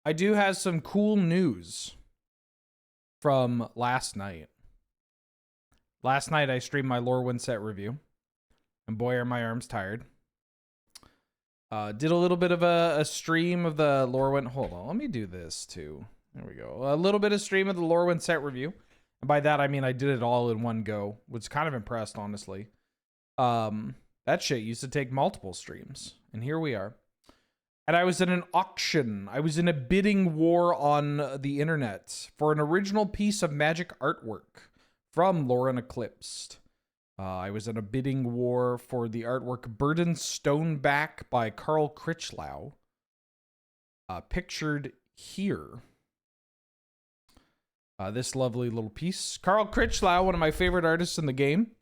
I do have some cool news from last night. Last night I streamed my Lorwyn set review, and boy are my arms tired. Did a little bit of a stream of the Lorwyn. Hold on, let me do this too. There we go. A little bit of stream of the Lorwyn set review. And by that I mean I did it all in one go. Was kind of impressed, honestly. That shit used to take multiple streams, and here we are. And I was in an auction. I was in a bidding war on the internet for an original piece of magic artwork from Lauren Eclipsed. I was in a bidding war for the artwork Burden Stoneback by Carl Critchlow. Pictured here. This lovely little piece. Carl Critchlow, one of my favorite artists in the game.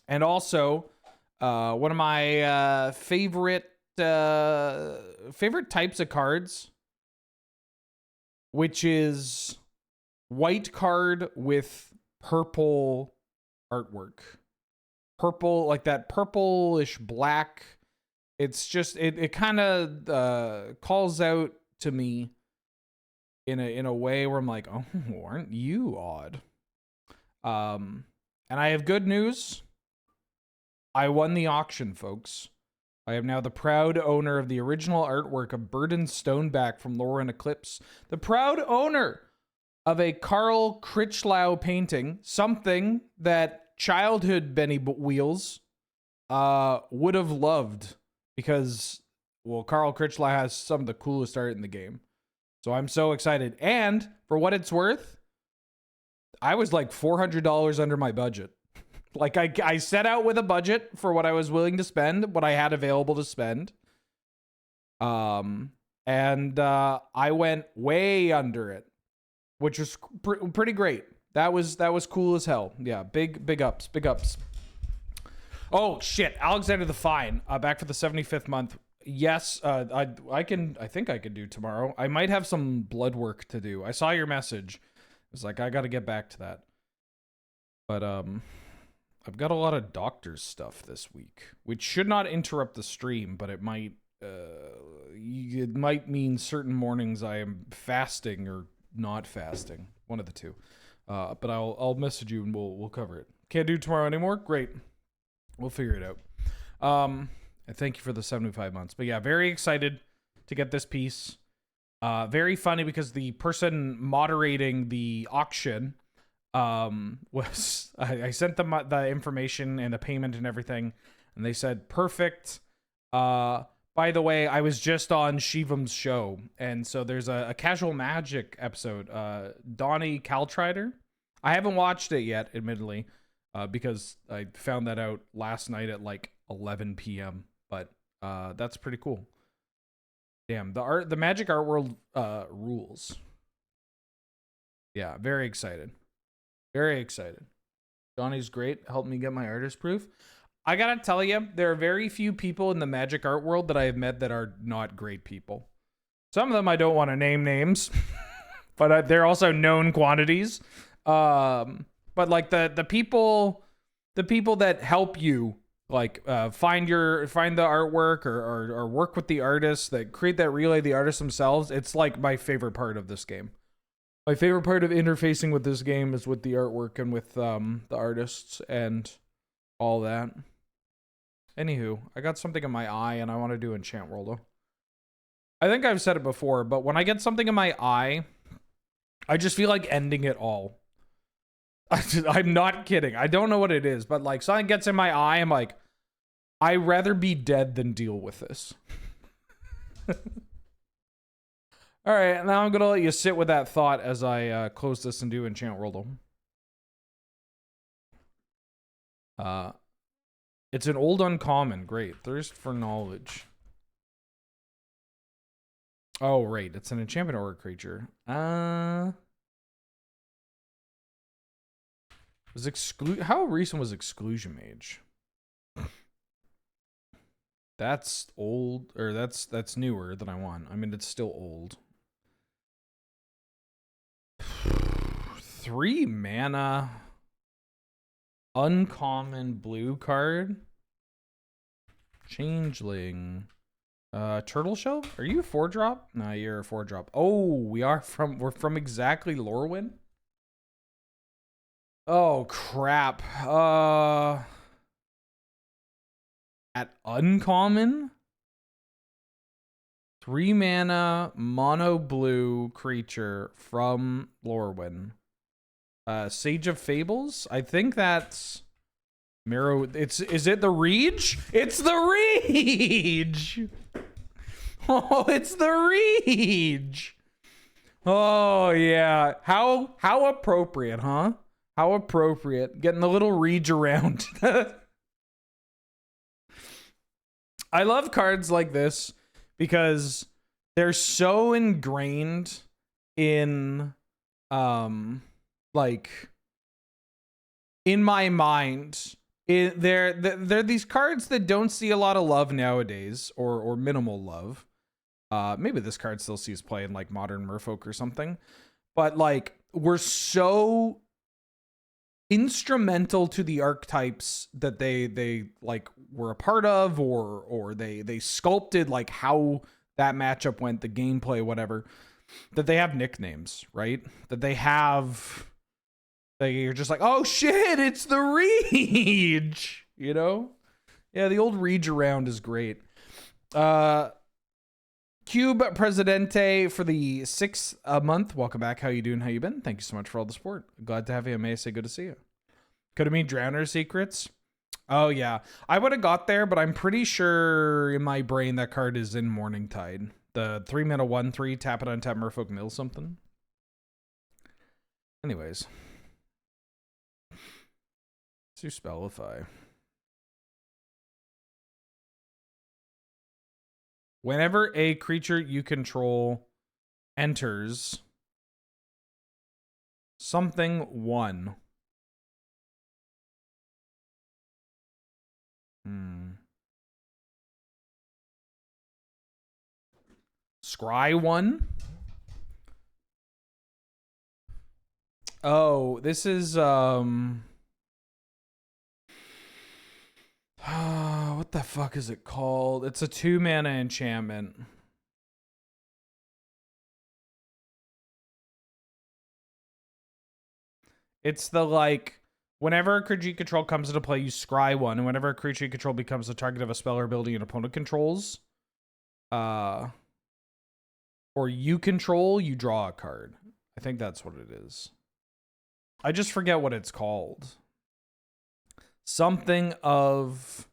And also, one of my favorite types of cards, which is white card with purple artwork. Purple, like that purplish black. It's just it kind of calls out to me in a way where I'm like, oh, aren't you odd? And I have good news. I won the auction, folks. I am now the proud owner of the original artwork of Burden Stoneback from Lauren Eclipse. The proud owner of a Carl Critchlow painting, something that childhood Benny Wheels would have loved because, well, Carl Critchlow has some of the coolest art in the game. So I'm so excited. And for what it's worth, I was like $400 under my budget. Like I set out with a budget for what I was willing to spend, what I had available to spend. And I went way under it, which was pretty great. That was cool as hell. Yeah, big ups. Oh shit, Alexander the Fine, back for the 75th month. Yes, I think I could do tomorrow. I might have some blood work to do. I saw your message. It's like I got to get back to that. But I've got a lot of doctor's stuff this week, which should not interrupt the stream, but it might mean certain mornings I am fasting or not fasting, one of the two. But I'll message you and we'll cover it. Can't do tomorrow anymore? Great. We'll figure it out. And thank you for the 75 months. But yeah, very excited to get this piece. Very funny because the person moderating the auction was I sent them the information and the payment and everything, and they said perfect. By the way, I was just on Shivam's show, and so there's a Casual Magic episode. Donnie Caltrider. I haven't watched it yet, admittedly, because I found that out last night at like 11 p.m. But that's pretty cool. Damn, the Magic Art World rules. Yeah, very excited. Very excited. Donnie's great. Helped me get my artist proof. I gotta tell you, there are very few people in the Magic art world that I have met that are not great people. Some of them I don't want to name names, but they're also known quantities. But like the people that help you, like find the artwork or work with the artists that create that relay the artists themselves. It's like my favorite part of this game. My favorite part of interfacing with this game is with the artwork and with the artists and all that. Anywho, I got something in my eye and I want to do Enchant Worldle. I think I've said it before, but when I get something in my eye, I just feel like ending it all. I'm not kidding. I don't know what it is, but like something gets in my eye, I'm like, I'd rather be dead than deal with this. All right, now I'm going to let you sit with that thought as I close this and do Enchant Worldle. It's an old uncommon. Great. Thirst for knowledge. Oh, right. It's an enchantment aura creature. How recent was Exclusion Mage? That's old, or that's newer than I want. I mean, it's still old. 3 mana. Uncommon blue card. Changeling. Turtle Shell? Are you a 4-drop? No, you're a 4-drop. Oh, we're from exactly Lorwyn? Oh, crap. At uncommon? 3 mana, mono blue creature from Lorwyn. Sage of Fables? I think that's Mirror. Is it the Reach? It's the Reach! Oh, it's the Reach! Oh yeah. How appropriate, huh? How appropriate. Getting the little Reach around. I love cards like this because they're so ingrained in like in my mind. They're these cards that don't see a lot of love nowadays, or minimal love. Maybe this card still sees play in like Modern Merfolk or something, but like we're so instrumental to the archetypes that they like were a part of, or they sculpted like how that matchup went, the gameplay, whatever, that they have nicknames, right? That you're just like, oh shit, it's the Reach, you know? Yeah, the old Reach around is great. Cube Presidente for the 6th month. Welcome back. How you doing? How you been? Thank you so much for all the support. Glad to have you. May I say good to see you. Could it mean Drowner Secrets? Oh yeah, I would have got there, but I'm pretty sure in my brain that card is in Morning Tide. The 3 mana 1/3 tap it on tap Merfolk mill something. Anyways, let's do Spellify. Whenever a creature you control enters something 1. Scry 1. Oh, this is what the fuck is it called? It's a 2 mana enchantment. It's the like, whenever a creature you control comes into play, you scry 1, and whenever a creature you control becomes the target of a spell or ability an opponent controls, or you control, you draw a card. I think that's what it is. I just forget what it's called. Something of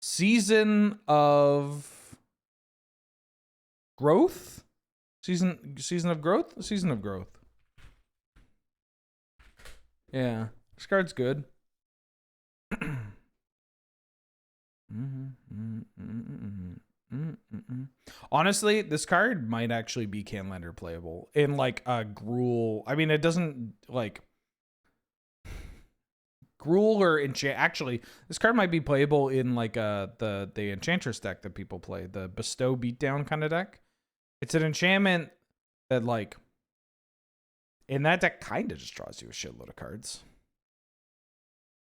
Season of Growth? Season of Growth? Season of Growth. Yeah, this card's good. Honestly, this card might actually be Canlander playable in like a Gruul. I mean, it doesn't like Gruul or Enchant. Actually, this card might be playable in like the Enchantress deck that people play, the Bestow Beatdown kind of deck. It's an enchantment that like in that deck kind of just draws you a shitload of cards.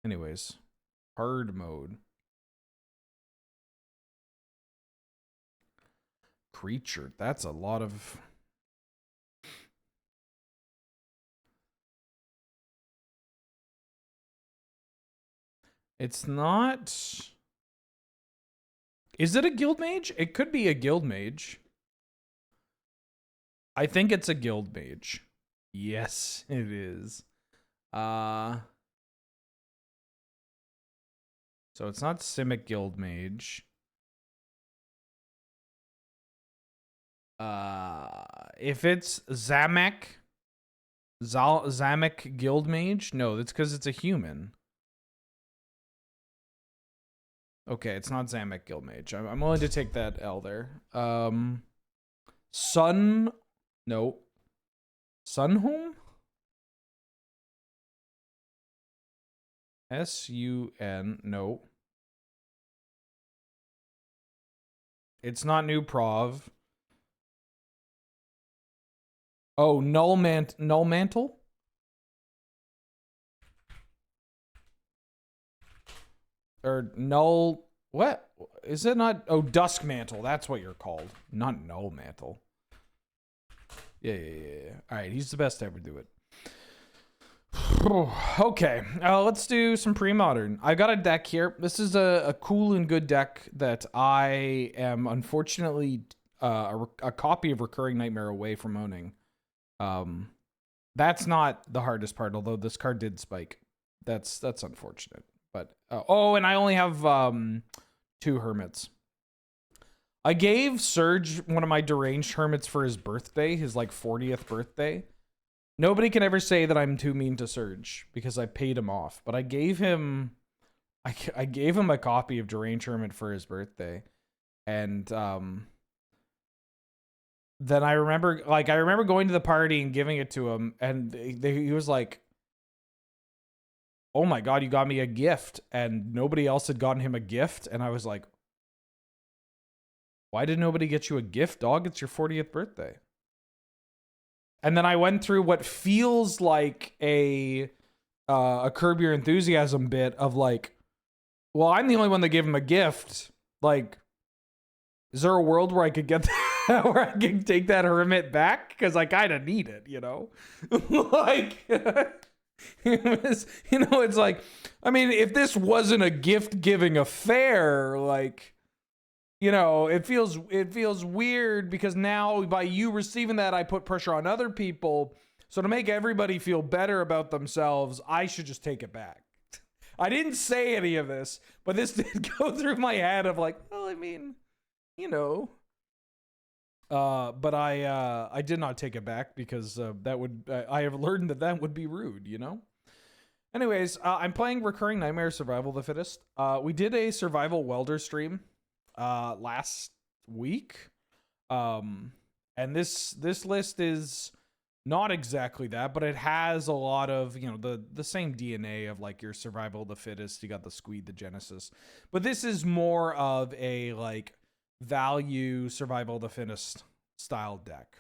Anyways, hard mode. Creature. That's a lot of... It's not... Is it a guild mage? It could be a guild mage. I think it's a guild mage. Yes, it is. So it's not Simic Guild Mage. If it's Zamek Guild Mage, no, that's because it's a human. Okay, it's not Zamek Guild Mage. I'm willing to take that L there. Sun, no. Sunhome? S-U-N, no. It's not New Prov. Oh, Null Mantle? Or Null, What? Is it not? Oh, Dusk Mantle. That's what you're called. Not Null Mantle. Yeah. All right, he's the best to ever do it. Okay, let's do some Premodern. I got a deck here. This is a cool and good deck that I am unfortunately a copy of Recurring Nightmare away from owning. That's not the hardest part, although this card did spike. That's unfortunate. But oh, and I only have 2 Hermits. I gave Surge one of my deranged Hermits for his birthday, his like 40th birthday. Nobody can ever say that I'm too mean to Surge because I paid him off. But I gave him a copy of Deranged Hermit for his birthday. And then I remember going to the party and giving it to him, and he was like, "Oh my god, you got me a gift." And nobody else had gotten him a gift, and I was like, "Why did nobody get you a gift, dog? It's your 40th birthday." And then I went through what feels like a Curb Your Enthusiasm bit of like, well, I'm the only one that gave him a gift. Like, is there a world where I could get where I can take that Hermit back? Because I kind of need it, you know? Like, it was, you know, it's like, I mean, if this wasn't a gift-giving affair, like, you know, it feels weird because now by you receiving that, I put pressure on other people. So to make everybody feel better about themselves, I should just take it back. I didn't say any of this, but this did go through my head of like, well, I mean, you know. But I did not take it back because that would I have learned that would be rude, you know. Anyways, I'm playing Recurring Nightmare Survival of the Fittest. We did a survival welder stream last week, and this list is not exactly that, but it has a lot of, you know, the same DNA of like your Survival of the Fittest. You got the Squeed, the Genesis, but this is more of a like value Survival of the Fittest style deck.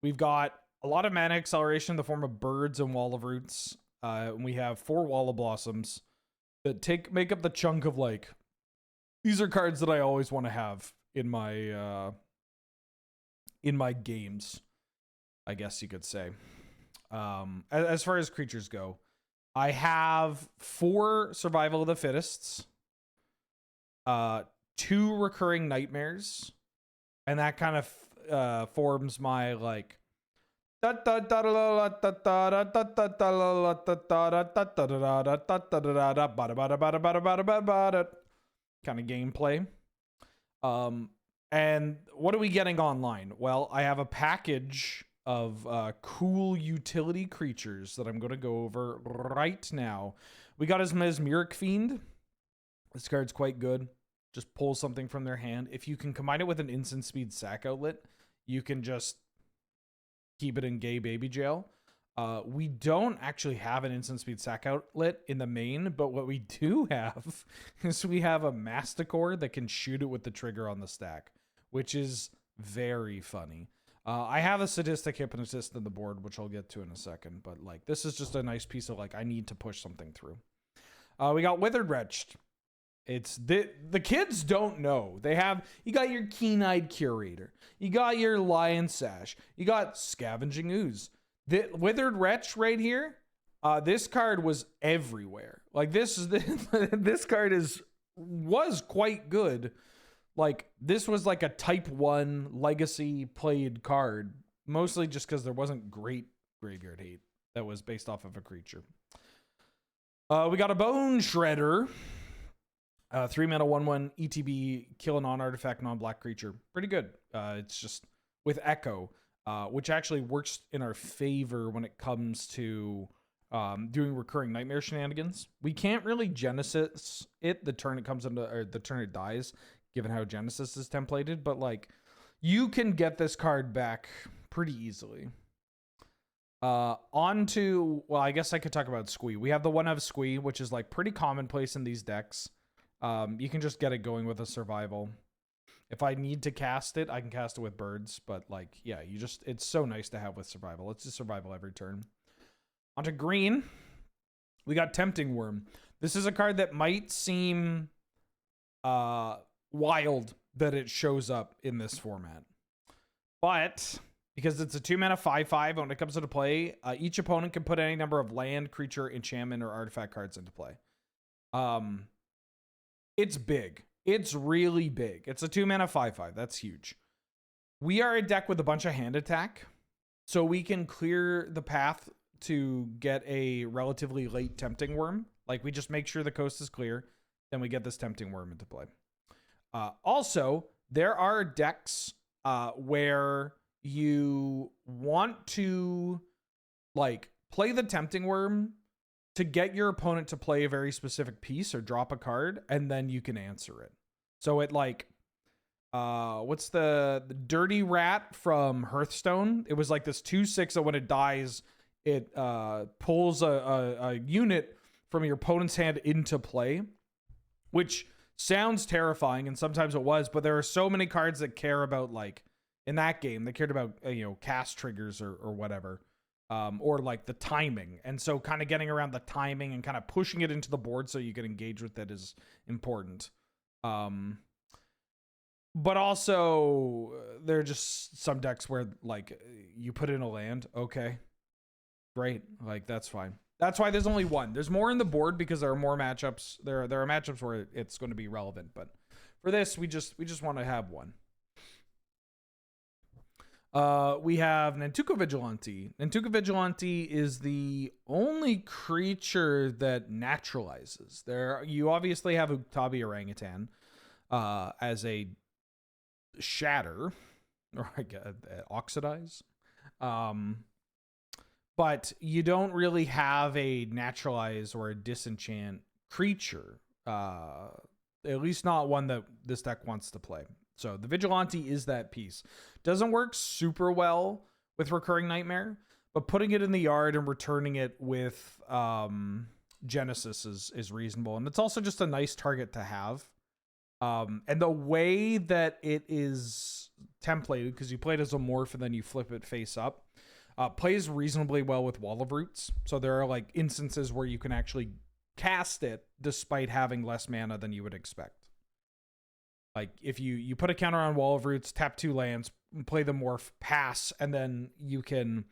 We've got a lot of mana acceleration in the form of birds and Wall of Roots. We have 4 Wall of Blossoms that make up the chunk of like, these are cards that I always want to have in my games, I guess you could say. As far as creatures go, I have 4 Survival of the Fittests, 2 Recurring Nightmares, and that kind of forms my like kind of gameplay. And what are we getting online? Well, I have a package of cool utility creatures that I'm going to go over right now. We got his Mesmeric Fiend. This card's quite good. Just pull something from their hand. If you can combine it with an instant speed sack outlet, you can just keep it in gay baby jail. We don't actually have an instant speed sack outlet in the main, but what we do have is we have a Masticore that can shoot it with the trigger on the stack, which is very funny. I have a Sadistic Hypnotist in the board, which I'll get to in a second, but like this is just a nice piece of like, I need to push something through. We got Withered Wretched. It's the kids don't know. You got your Keen-Eyed Curator. You got your Lion Sash. You got Scavenging Ooze. The Withered Wretch right here, this card was everywhere. Like this card was quite good. Like this was like a type 1 legacy played card, mostly just because there wasn't great graveyard hate that was based off of a creature. We got a Bone Shredder. 3 mana 1/1 ETB, kill a non-artifact, non-black creature. Pretty good. It's just with Echo, which actually works in our favor when it comes to doing Recurring Nightmare shenanigans. We can't really Genesis it the turn it comes into, or the turn it dies, given how Genesis is templated, but like you can get this card back pretty easily. Onto, well, I guess I could talk about Squee. We have the 1/of Squee, which is like pretty commonplace in these decks. You can just get it going with a survival. If I need to cast it, I can cast it with birds, but like, yeah, it's so nice to have with survival. It's just survival every turn. Onto green, we got Tempting Worm. This is a card that might seem wild that it shows up in this format. But because it's a 2-mana 5/5, when it comes into play, each opponent can put any number of land, creature, enchantment, or artifact cards into play. It's big. It's really big. It's a 2-mana 5/5. That's huge. We are a deck with a bunch of hand attack, so we can clear the path to get a relatively late Tempting Worm. Like, we just make sure the coast is clear, then we get this Tempting Worm into play. Also, there are decks where you want to, like, play the Tempting Worm to get your opponent to play a very specific piece or drop a card, and then you can answer it. So it, like, what's the Dirty Rat from Hearthstone? It was like this 2/6 that when it dies, it pulls a unit from your opponent's hand into play, which sounds terrifying, and sometimes it was, but there are so many cards that care about, like, in that game, they cared about, cast triggers or whatever, or like the timing. And so kind of getting around the timing and kind of pushing it into the board so you can engage with it is important. But also, there are just some decks where, like, you put in a land, okay, great, like, that's fine. That's why there's only one. There's more in the board because there are more matchups. There are matchups where it's going to be relevant, but for this, we just want to have one. We have Nantuko Vigilante. Nantuko Vigilante is the only creature that naturalizes. You obviously have Utabi Orangutan as a shatter, or I guess oxidize. But you don't really have a naturalize or a disenchant creature. At least not one that this deck wants to play. So the Vigilante is that piece. Doesn't work super well with Recurring Nightmare, but putting it in the yard and returning it with Genesis is reasonable. And it's also just a nice target to have. And the way that it is templated, because you play it as a morph and then you flip it face up, plays reasonably well with Wall of Roots. So there are, like, instances where you can actually cast it despite having less mana than you would expect. Like, if you put a counter on Wall of Roots, tap 2 lands, play the morph, pass, and then you can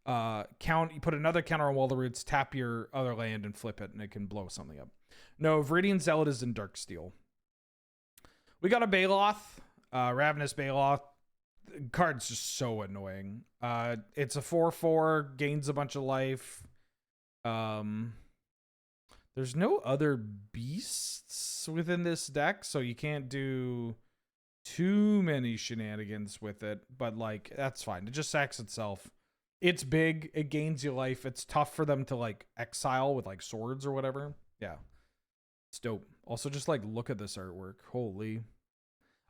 you put another counter on Wall of Roots, tap your other land, and flip it, and it can blow something up. No, Viridian Zealot is in Darksteel. We got a Baloth, Ravenous Baloth. The card's just so annoying. It's a 4/4, gains a bunch of life. There's no other beasts within this deck, so you can't do too many shenanigans with it, but, like, that's fine. It just sacks itself. It's big. It gains you life. It's tough for them to, like, exile with, like, swords or whatever. Yeah. It's dope. Also, just, like, look at this artwork. Holy.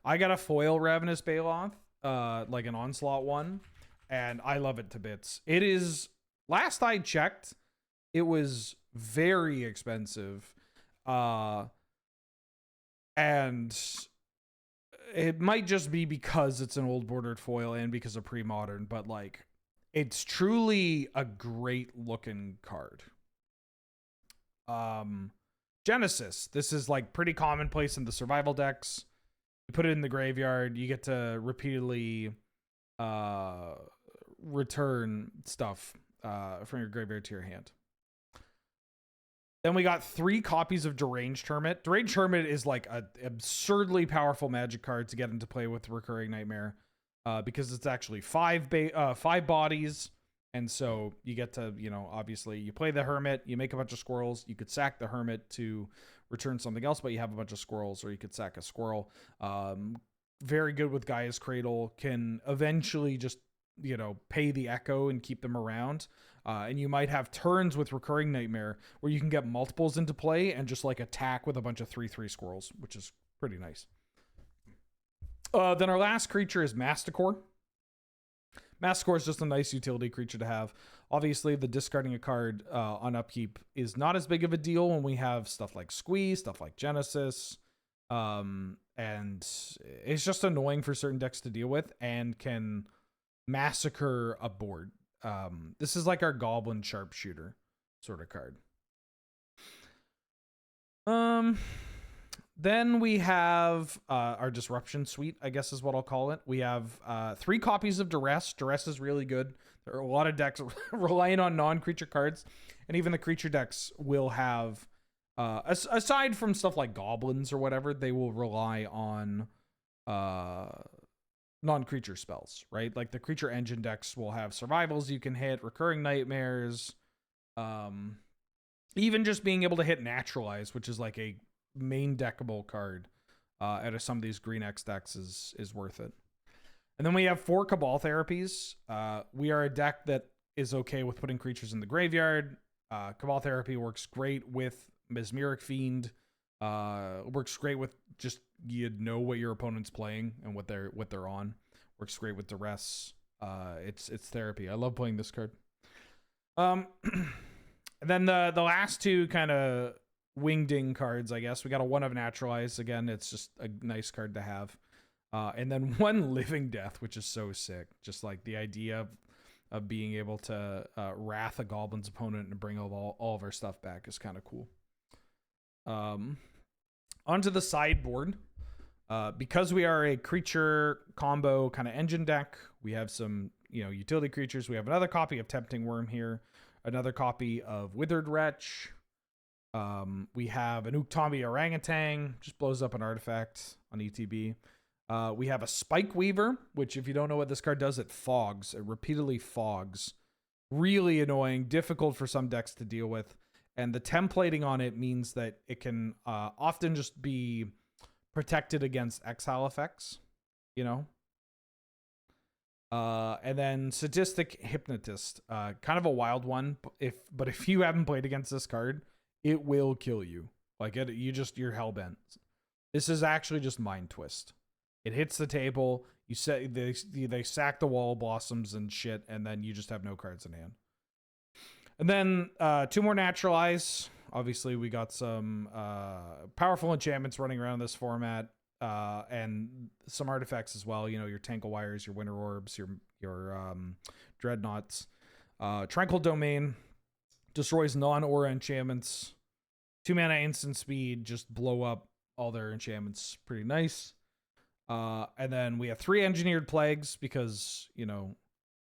I got a foil Ravenous Baloth, like an Onslaught one, and I love it to bits. It is, last I checked, it was very expensive, and it might just be because it's an old bordered foil and because of Premodern, but, like, it's truly a great looking card. Genesis, this is, like, pretty commonplace in the survival decks. You put it in the graveyard, you get to repeatedly return stuff from your graveyard to your hand. Then we got 3 copies of Deranged Hermit. Deranged Hermit is, like, an absurdly powerful Magic card to get into play with Recurring Nightmare, because it's actually 5 bodies, and so you get to, obviously, you play the Hermit, you make a bunch of squirrels, you could sack the Hermit to return something else, but you have a bunch of squirrels, or you could sack a squirrel. Very good with Gaia's Cradle, can eventually just, pay the Echo and keep them around. And you might have turns with Recurring Nightmare where you can get multiples into play and just, like, attack with a bunch of 3/3 squirrels, which is pretty nice. Then our last creature is Masticore. Masticore is just a nice utility creature to have. Obviously, the discarding a card on upkeep is not as big of a deal when we have stuff like Squeeze, stuff like Genesis. And it's just annoying for certain decks to deal with and can massacre a board. This is like our Goblin Sharpshooter sort of card. Then we have our disruption suite, I guess is what I'll call it. We have 3 copies of Duress. Duress is really good. There are a lot of decks relying on non-creature cards, and even the creature decks will have, aside from stuff like Goblins or whatever, they will rely on non-creature spells, right? Like the creature engine decks will have survivals you can hit, recurring nightmares, even just being able to hit naturalize, which is like a main deckable card out of some of these green X decks is worth it. And then we have 4 Cabal therapies. We are a deck that is okay with putting creatures in the graveyard. Cabal therapy works great with Mesmeric Fiend. Works great with just, you know what your opponent's playing and what they're on. Works great with Duress. It's therapy. I love playing this card. And then the last 2 kind of wingding cards, I guess. We got a 1 of Naturalize. Again, it's just a nice card to have. And then 1 Living Death, which is so sick. Just like the idea of being able to wrath a Goblin's opponent and bring all of our stuff back is kind of cool. Onto the sideboard. Because we are a creature combo kind of engine deck, we have some, utility creatures. We have another copy of Tempting Worm here. Another copy of Withered Wretch. We have an Uktambi Orangutan, just blows up an artifact on ETB. We have a Spike Weaver, which if you don't know what this card does, it fogs. It repeatedly fogs. Really annoying, difficult for some decks to deal with. And the templating on it means that it can often just be protected against exile effects, And then Sadistic Hypnotist, kind of a wild one. But if you haven't played against this card, it will kill you. Like you're hellbent. This is actually just Mind Twist. It hits the table. You say they sack the Wall Blossoms and shit, and then you just have no cards in hand. And then 2 more Naturalize. Obviously, we got some powerful enchantments running around this format, and some artifacts as well. Your Tangle Wires, your Winter Orbs, your Dreadnoughts. Tranquil Domain destroys non-aura enchantments. 2 mana instant speed, just blow up all their enchantments. Pretty nice. And then we have 3 Engineered Plagues because,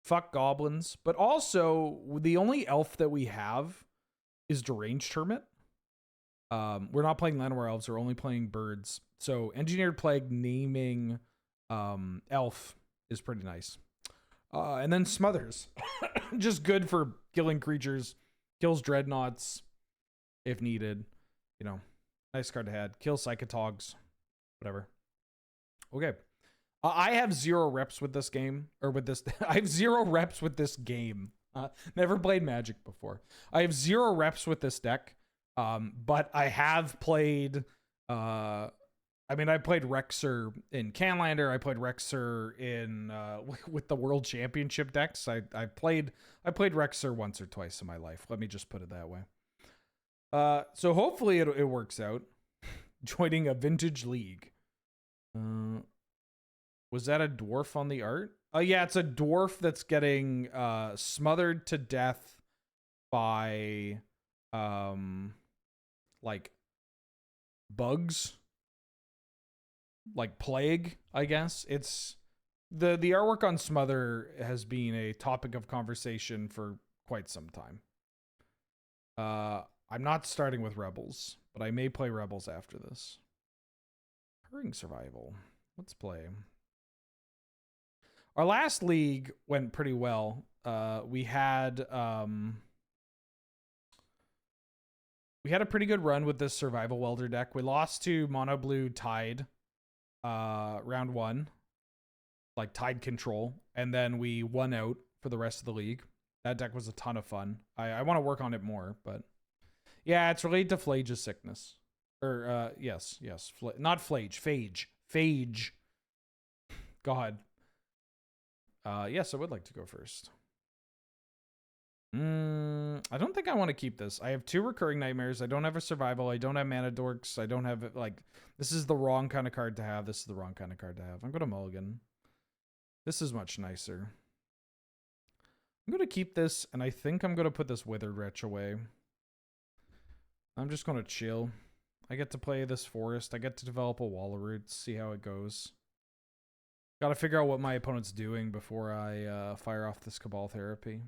fuck Goblins. But also, the only elf that we have is Deranged Hermit. We're not playing Llanowar Elves. We're only playing birds. So Engineered Plague naming elf is pretty nice. And then Smothers. Just good for killing creatures. Kills Dreadnoughts if needed. Nice card to have. Kill Psychotogs. Whatever. Okay. I have 0 reps with this game. Or with this. I have 0 reps with this game. Never played Magic before. I have 0 reps with this deck. But I have played... I played Rexer in Canlander. I played Rexer in with the World Championship decks. I played Rexer once or twice in my life. Let me just put it that way. So hopefully it works out. Joining a vintage league. Was that a dwarf on the art? Oh yeah, it's a dwarf that's getting smothered to death by like bugs. Like plague, I guess. It's the artwork on Smother has been a topic of conversation for quite some time. I'm not starting with Rebels, but I may play Rebels after this. Hurrying Survival. Let's play. Our last league went pretty well. We had a pretty good run with this Survival Welder deck. We lost to Mono Blue Tide. Round 1, like Tide Control, and then we won out for the rest of the league. That deck was a ton of fun. I want to work on it more, but yeah, it's related to Phlage's sickness. Or yes, not Phlage, Phage. God. Yes, I would like to go first. I don't think I want to keep this. I have 2 recurring nightmares. I don't have a survival. I don't have mana dorks. I don't have this is the wrong kind of card to have. This is the wrong kind of card to have. I'm going to mulligan. This is much nicer. I'm going to keep this, and I think I'm going to put this Withered Wretch away. I'm just going to chill. I get to play this forest. I get to develop a wall of roots, see how it goes. Got to figure out what my opponent's doing before I fire off this Cabal Therapy.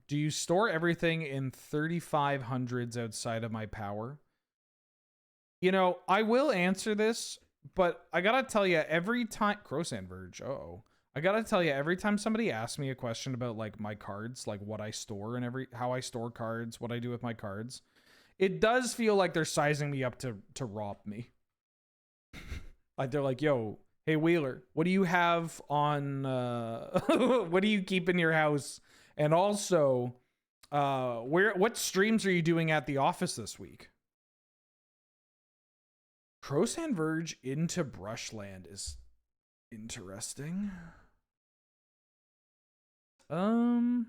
Do you store everything in 3500s outside of my power? You know, I will answer this, but I gotta tell you, every time... Crowsand Verge, uh-oh. I gotta tell you, every time somebody asks me a question about, like, my cards, like, what I store and how I store cards, what I do with my cards, it does feel like they're sizing me up to rob me. Like, they're like, yo, hey, Wheeler, what do you have on... what do you keep in your house? And also, what streams are you doing at the office this week? Crowsand Verge into Brushland is interesting. I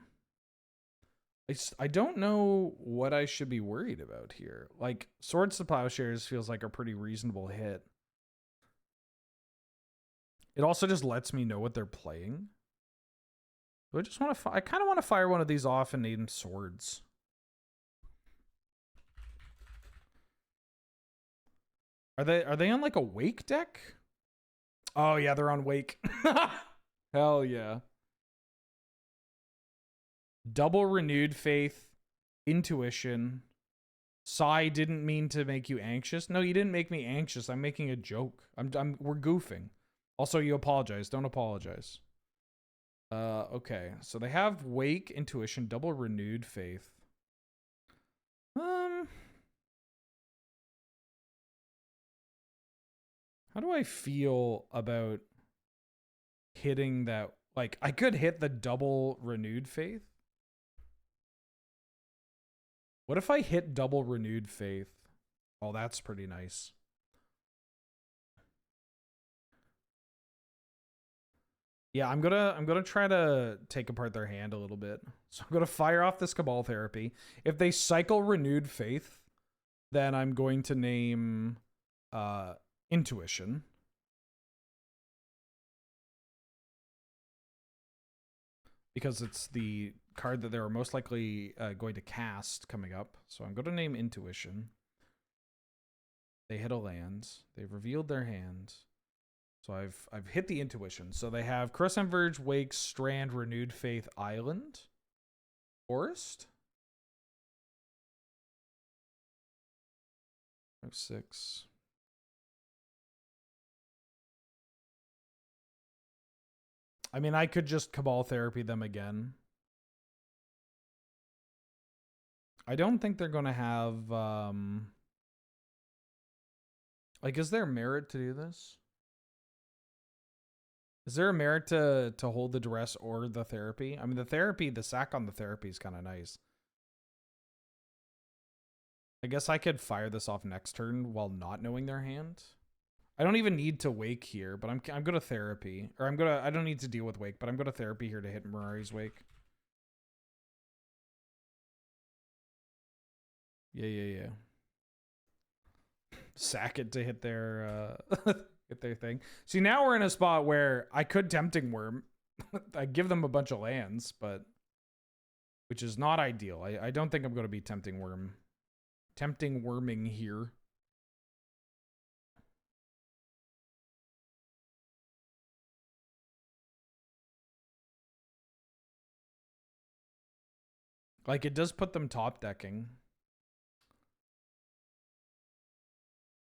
don't know what I should be worried about here. Like, Swords to Plowshares feels like a pretty reasonable hit. It also just lets me know what they're playing. Do I just want to... I kind of want to fire one of these off and name Swords. Are they on like a Wake deck? Oh yeah, they're on Wake. Hell yeah. Double Renewed Faith, Intuition. Sigh didn't mean to make you anxious. No, you didn't make me anxious. I'm making a joke. We're goofing. Also, you apologize. Don't apologize. Okay, so they have Wake, Intuition, Double Renewed Faith. How do I feel about hitting that? Like, I could hit the Double Renewed Faith. What if I hit Double Renewed Faith? Oh, that's pretty nice. Yeah, I'm gonna try to take apart their hand a little bit. So I'm gonna fire off this Cabal Therapy. If they cycle Renewed Faith, then I'm going to name Intuition. Because it's the card that they're most likely going to cast coming up. So I'm going to name Intuition. They hit a land. They've revealed their hand. So I've hit the Intuition. So they have Crowsand Verge, Wake, Strand, Renewed Faith, Island, Forest. 5-6. I mean, I could just Cabal Therapy them again. I don't think they're going to have... Like, is there merit to do this? Is there a merit to hold the Duress or the Therapy? I mean, the sack on the Therapy is kind of nice. I guess I could fire this off next turn while not knowing their hand. I don't even need to Wake here, but I'm going to Therapy. Or I don't need to deal with Wake, but I'm going to Therapy here to hit Mirari's Wake. Yeah. Sack it to hit their hit their thing. See, now we're in a spot where I could Tempting Worm. I give them a bunch of lands, but which is not ideal. I don't think I'm going to be Tempting Worming here. Like, it does put them top decking.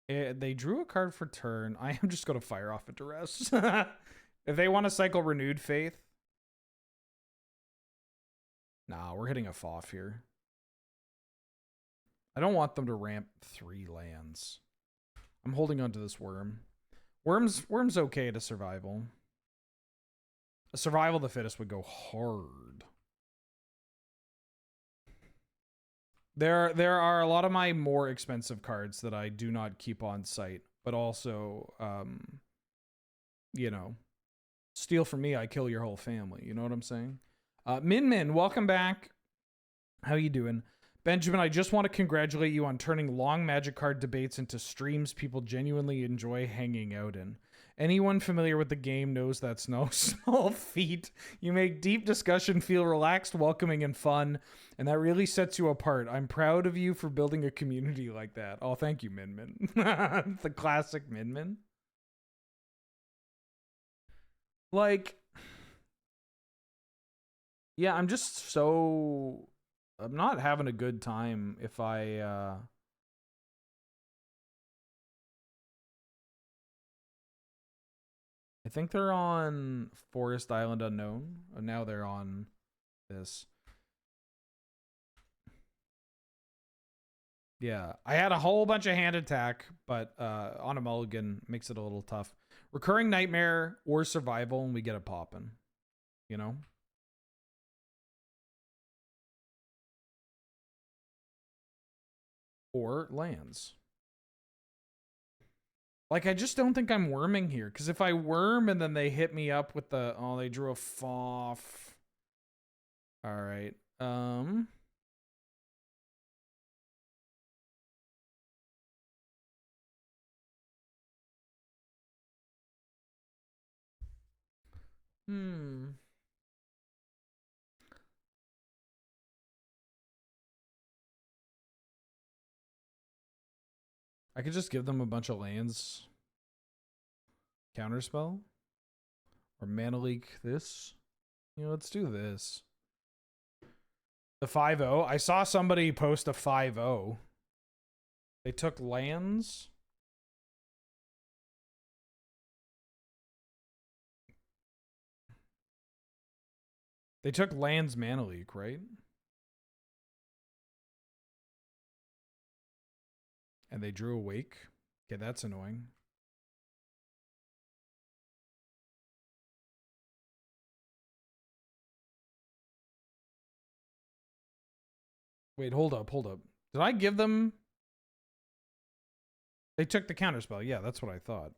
They drew a card for turn. I am just going to fire off a Duress. If they want to cycle Renewed Faith. Nah, we're hitting a FOF here. I don't want them to ramp 3 lands. I'm holding on to this Worm. Worm's okay to survival. A Survival of the Fittest would go hard. There are a lot of my more expensive cards that I do not keep on site, but also, you know, steal from me, I kill your whole family. You know what I'm saying? Min, welcome back. How you doing? Benjamin, I just want to congratulate you on turning long Magic card debates into streams people genuinely enjoy hanging out in. Anyone familiar with the game knows that's no small feat. You make deep discussion feel relaxed, welcoming, and fun, and that really sets you apart. I'm proud of you for building a community like that. Oh, thank you, Min Min. The classic Min Min. Like, yeah, I'm just so... I'm not having a good time if I think they're on Forest Island Unknown. Oh, now they're on this. Yeah, I had a whole bunch of hand attack, but on a mulligan makes it a little tough. Recurring Nightmare or Survival, and we get it popping. You know? Or lands. Like, I just don't think I'm worming here. Because if I worm and then they hit me up with the... Oh, they drew a foff. Alright. I could just give them a bunch of lands. Counterspell. Or mana leak this. You know, let's do this. The 5-0. I saw somebody post a 5-0. They took lands. They took lands mana leak, right? And they drew a wake. Okay, that's annoying. Wait, hold up. Did I give them... They took the counterspell. Yeah, that's what I thought.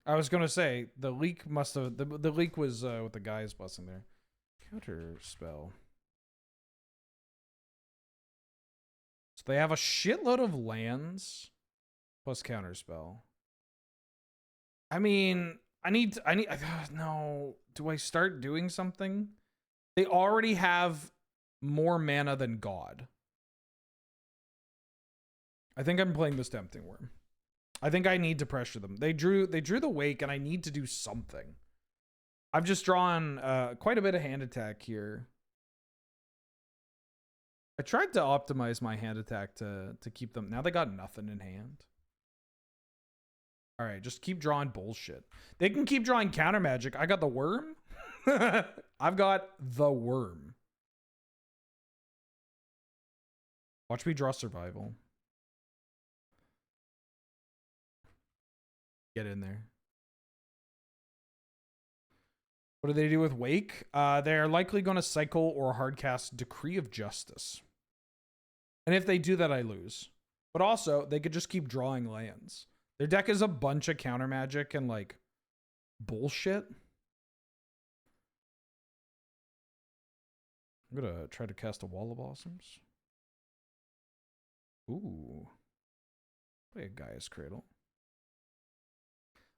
I was gonna say, the leak must have... The leak was with the guy's blessing there. Counterspell. So they have a shitload of lands plus counterspell. I mean, I need no. Do I start doing something? They already have more mana than God. I think I'm playing this Tempting Worm. I think I need to pressure them. They drew the wake, and I need to do something. I've just drawn quite a bit of hand attack here. I tried to optimize my hand attack to keep them. Now they got nothing in hand. All right, just keep drawing bullshit. They can keep drawing counter magic. I got the worm. I've got the worm. Watch me draw survival. Get in there. What do they do with Wake? They're likely going to cycle or hardcast Decree of Justice. And if they do that, I lose. But also, they could just keep drawing lands. Their deck is a bunch of counter magic and, like, bullshit. I'm going to try to cast a Wall of Blossoms. Ooh. Play a Gaia's Cradle.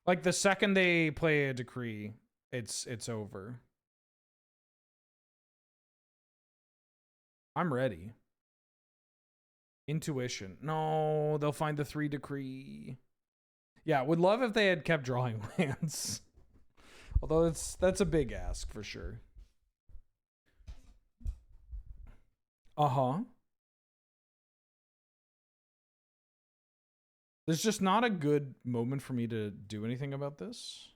Like, the second they play a Decree, it's over. I'm ready. Intuition. No, they'll find the 3 Decree. Yeah, would love if they had kept drawing lands. Although that's a big ask for sure. Uh-huh. There's just not a good moment for me to do anything about this.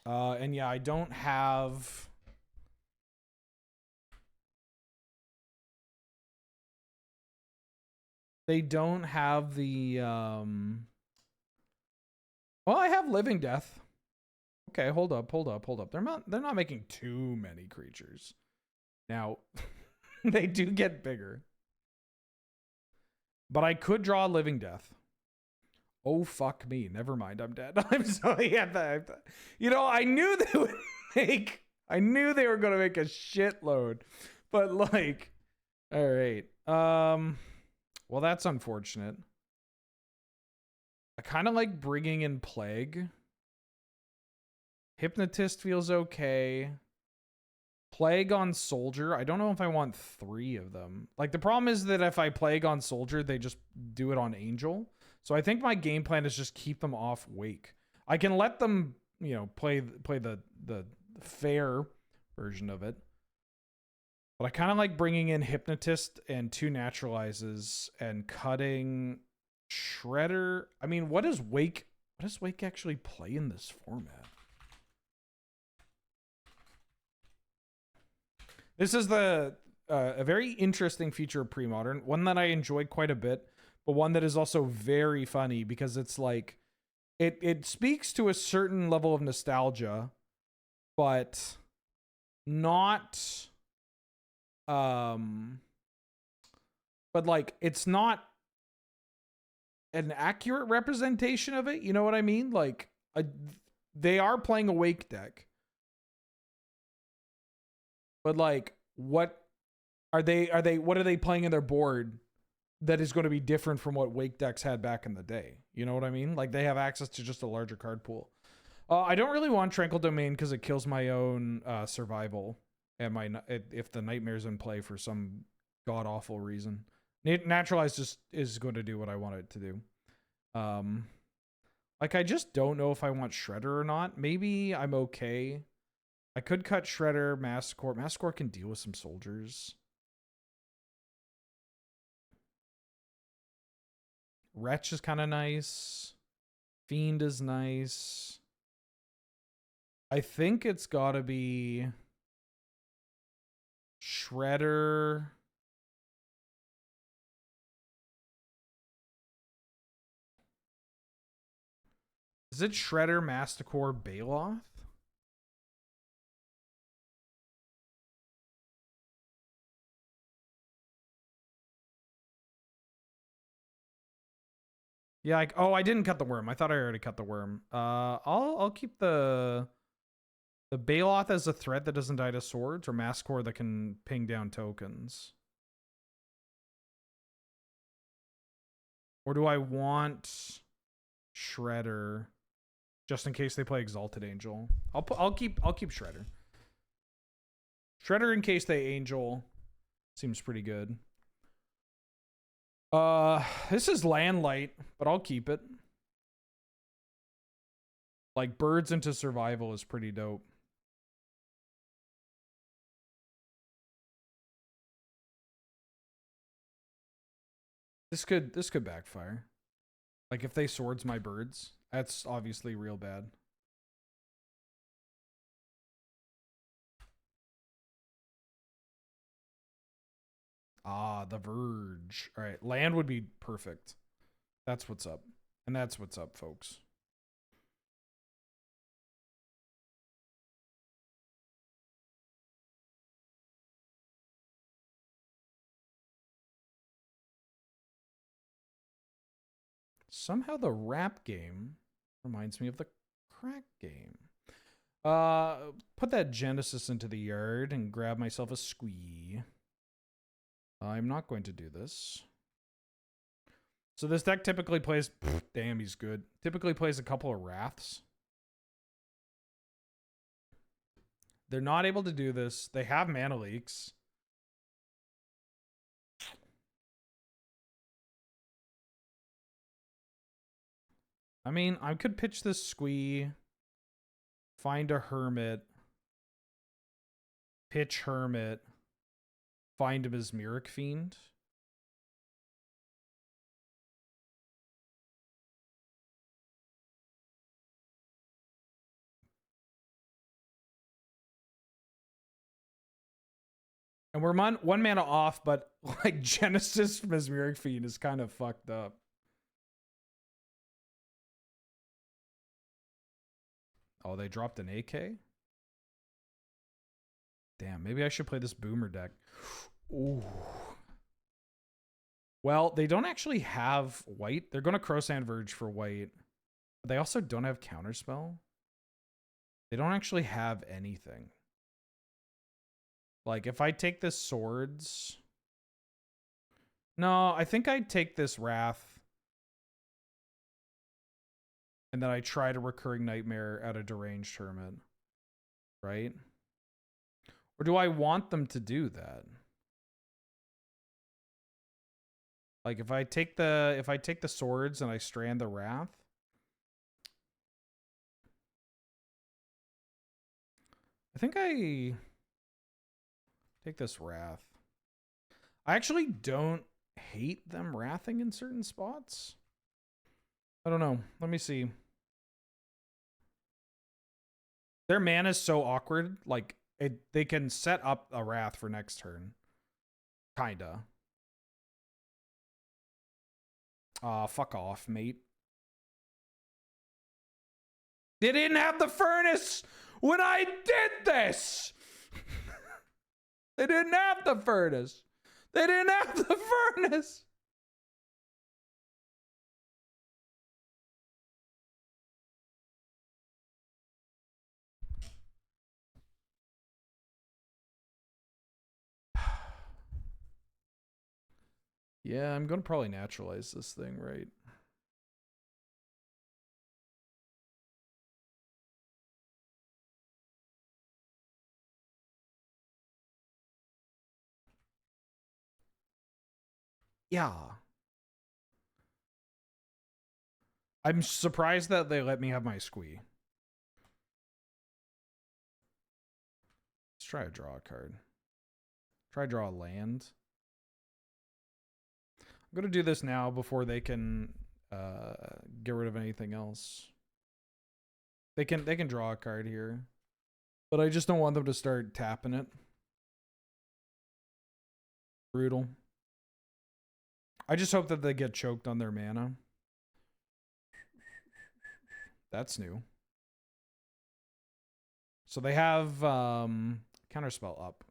And yeah, I don't have... They don't have the... Well, I have Living Death. Okay, hold up. They're not making too many creatures. Now, they do get bigger. But I could draw Living Death. Oh, fuck me. Never mind. I'm dead. I'm sorry. Yeah, you know, I knew they would make... I knew they were going to make a shitload. But, like... All right. Well, that's unfortunate. I kind of like bringing in Plague. Hypnotist feels okay. Plague on Soldier. I don't know if I want 3 of them. Like, the problem is that if I Plague on Soldier, they just do it on Angel. So I think my game plan is just keep them off Wake. I can let them, you know, play the fair version of it. But I kind of like bringing in Hypnotist and 2 Naturalizes and cutting Shredder. I mean, what does Wake actually play in this format? This is a very interesting feature of Premodern, one that I enjoyed quite a bit, but one that is also very funny because it's like it speaks to a certain level of nostalgia, but not but like it's not an accurate representation of it. You know what I mean? Like they are playing a Wake deck. But like, what are they playing in their board that is going to be different from what Wake decks had back in the day? You know what I mean? Like they have access to just a larger card pool. I don't really want Tranquil Domain because it kills my own survival and if the Nightmare's in play for some god awful reason. Naturalize just is going to do what I want it to do. Like I just don't know if I want Shredder or not. Maybe I'm okay. I could cut Shredder, Massacre. Massacre can deal with some soldiers. Wretch is kind of nice. Fiend is nice. I think it's got to be Shredder. Is it Shredder, Masticore, Baloth? Yeah, like, oh, I didn't cut the worm. I thought I already cut the worm. I'll keep the Baloth as a threat that doesn't die to swords, or Massacre that can ping down tokens. Or do I want Shredder just in case they play Exalted Angel? I'll keep Shredder. Shredder in case they Angel seems pretty good. This is Landlight, but I'll keep it. Like Birds into Survival is pretty dope. This could backfire. Like if they swords my birds, that's obviously real bad. Ah, the Verge. All right, land would be perfect. That's what's up. And that's what's up, folks. Somehow the rap game reminds me of the crack game. Put that Genesis into the yard and grab myself a squee. I'm not going to do this. So this deck typically plays... Damn, he's good. Typically plays a couple of Wraths. They're not able to do this. They have mana leaks. I mean, I could pitch this squee. Find a Hermit. Pitch Hermit. Find him as Mirror Fiend. And we're one mana off, but like Genesis Mesmeric Fiend is kind of fucked up. Oh, they dropped an AK? Damn, maybe I should play this Boomer deck. Ooh. Well, they don't actually have white. They're going to Crowsand Verge for white. But they also don't have Counterspell. They don't actually have anything. Like, if I take this swords... No, I think I'd take this Wrath. And then I tried a Recurring Nightmare at a Deranged Hermit. Right? Or do I want them to do that? Like if I take the swords and I strand the Wrath. I think I take this Wrath. I actually don't hate them wrathing in certain spots. I don't know. Let me see. Their mana is so awkward. Like, they can set up a Wrath for next turn. Kinda. Fuck off, mate. They didn't have the furnace when I did this! They didn't have the furnace. They didn't have the furnace. Yeah, I'm gonna probably naturalize this thing, right? Yeah. I'm surprised that they let me have my squee. Let's try to draw a card. Try to draw a land. I'm gonna do this now before they can get rid of anything else. They can draw a card here, but I just don't want them to start tapping it. Brutal. I just hope that they get choked on their mana. That's new. So they have counterspell up.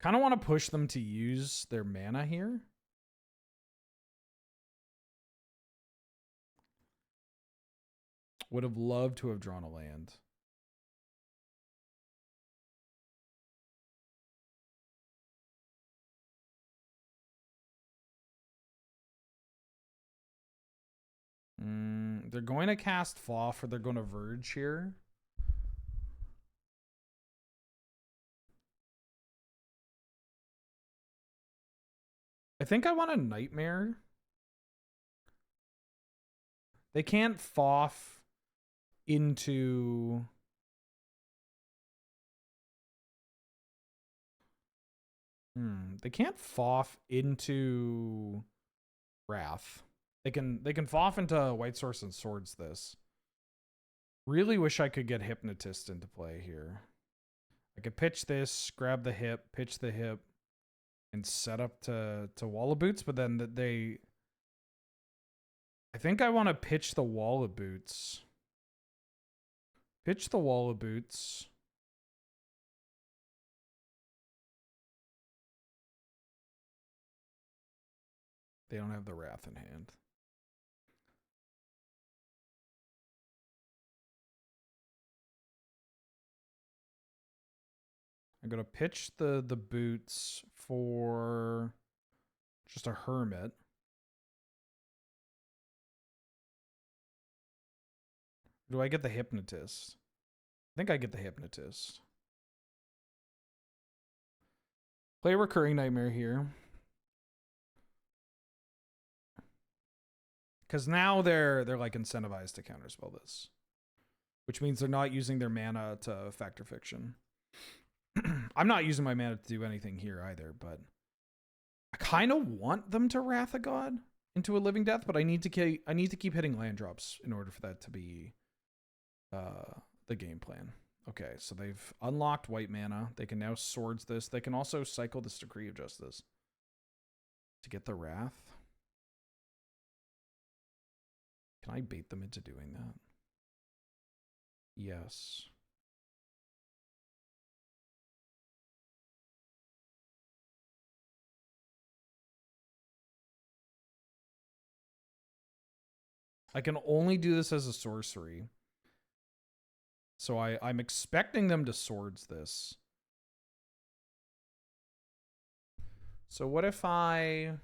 Kind of want to push them to use their mana here. Would have loved to have drawn a land. They're going to cast Floff or they're going to Verge here. I think I want a Nightmare. They can't Foff into... They can't Foff into Wrath. They can Foff into White Source and Swords this. Really wish I could get Hypnotist into play here. I could pitch this, grab the hip, pitch the hip, and set up to Wall of Boots, but then they... I think I want to pitch the Wall of Boots. Pitch the Wall of Boots. They don't have the Wrath in hand. I'm going to pitch the boots for just a Hermit. Do I get the Hypnotist? I think I get the Hypnotist. Play Recurring Nightmare here. Because now they're like incentivized to counterspell this. Which means they're not using their mana to Factor Fiction. I'm not using my mana to do anything here either, but I kind of want them to Wrath of God into a Living Death, but I need to keep hitting land drops in order for that to be the game plan. Okay, so they've unlocked white mana. They can now Swords this. They can also cycle this Decree of Justice to get the Wrath. Can I bait them into doing that? Yes. I can only do this as a sorcery. So I'm expecting them to Swords this. So what if I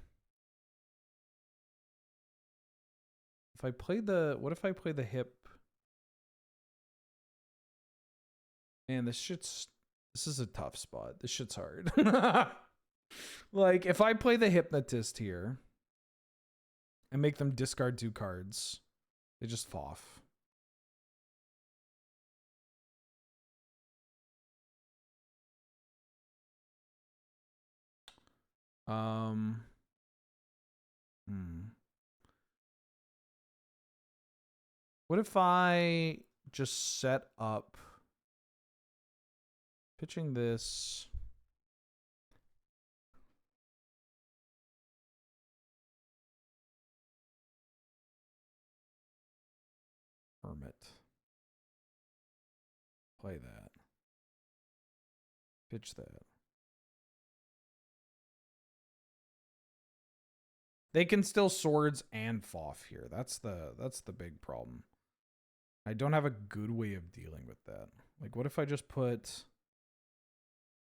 play the hip? Man, this is a tough spot. This shit's hard. Like, if I play the Hypnotist here and make them discard 2 cards, they just foff. What if I just set up pitching this? Hermit. Play that. Pitch that. They can still swords and foff here. That's the big problem. I don't have a good way of dealing with that. Like, what if I just put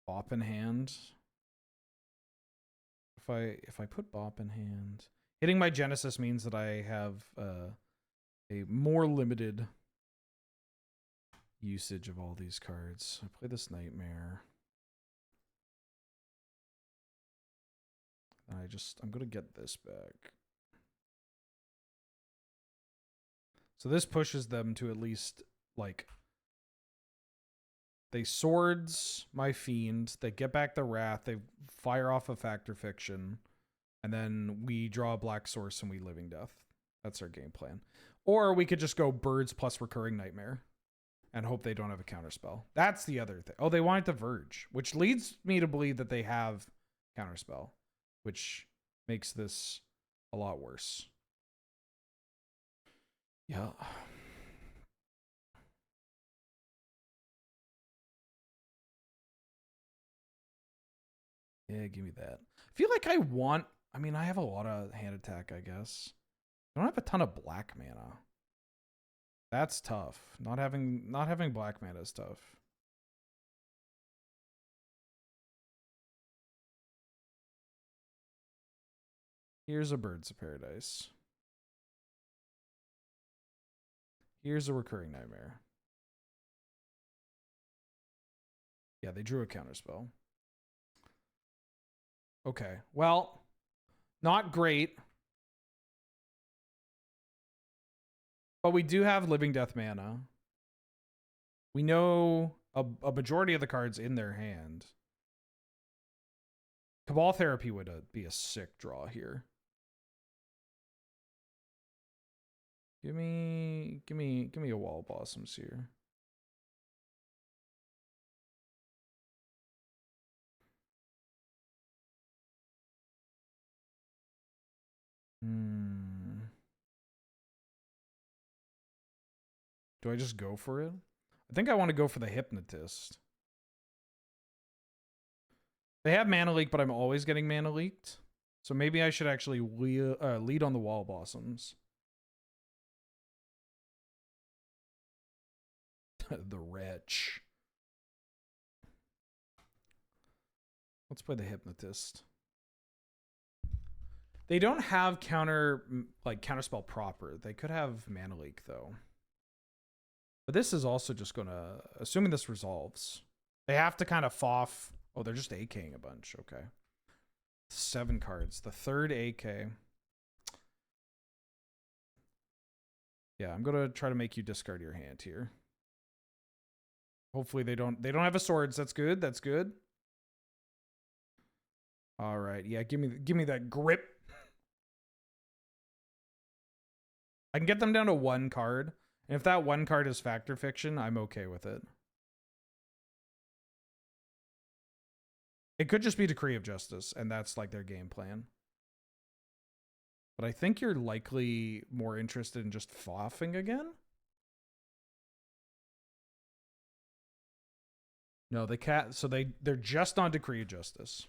Bop in hand? If I put Bop in hand, hitting my Genesis means that I have a more limited usage of all these cards. I play this Nightmare. I'm gonna get this back. So this pushes them to at least, like, they swords my Fiend, they get back the Wrath, they fire off a Fact or Fiction, and then we draw a black source and we Living Death. That's our game plan. Or we could just go Birds plus Recurring Nightmare and hope they don't have a counterspell. That's the other thing. Oh, they wanted to Verge, which leads me to believe that they have counterspell, which makes this a lot worse. Yeah. Yeah, give me that. I feel like I mean, I have a lot of hand attack, I guess. I don't have a ton of black mana. That's tough. Not having black mana is tough. Here's a Birds of Paradise. Here's a Recurring Nightmare. Yeah, they drew a counterspell. Okay, well, not great. But we do have Living Death mana. We know a majority of the cards in their hand. Cabal Therapy would be a sick draw here. Give me a Wall Blossoms here. Do I just go for it? I think I want to go for the Hypnotist. They have Mana Leak, but I'm always getting Mana Leaked. So maybe I should actually lead on the Wall Blossoms. The Wretch. Let's play the Hypnotist. They don't have counterspell proper. They could have Mana Leak though. But this is also just gonna, assuming this resolves, they have to kind of foff. Oh, they're just AKing a bunch. Okay. 7 cards. The third AK. Yeah, I'm gonna try to make you discard your hand here. Hopefully they don't have a swords. That's good. That's good. All right. Yeah, give me that grip. I can get them down to 1 card. And if that 1 card is Fact or Fiction, I'm okay with it. It could just be Decree of Justice, and that's like their game plan. But I think you're likely more interested in just foffing again. No, they're just on Decree of Justice.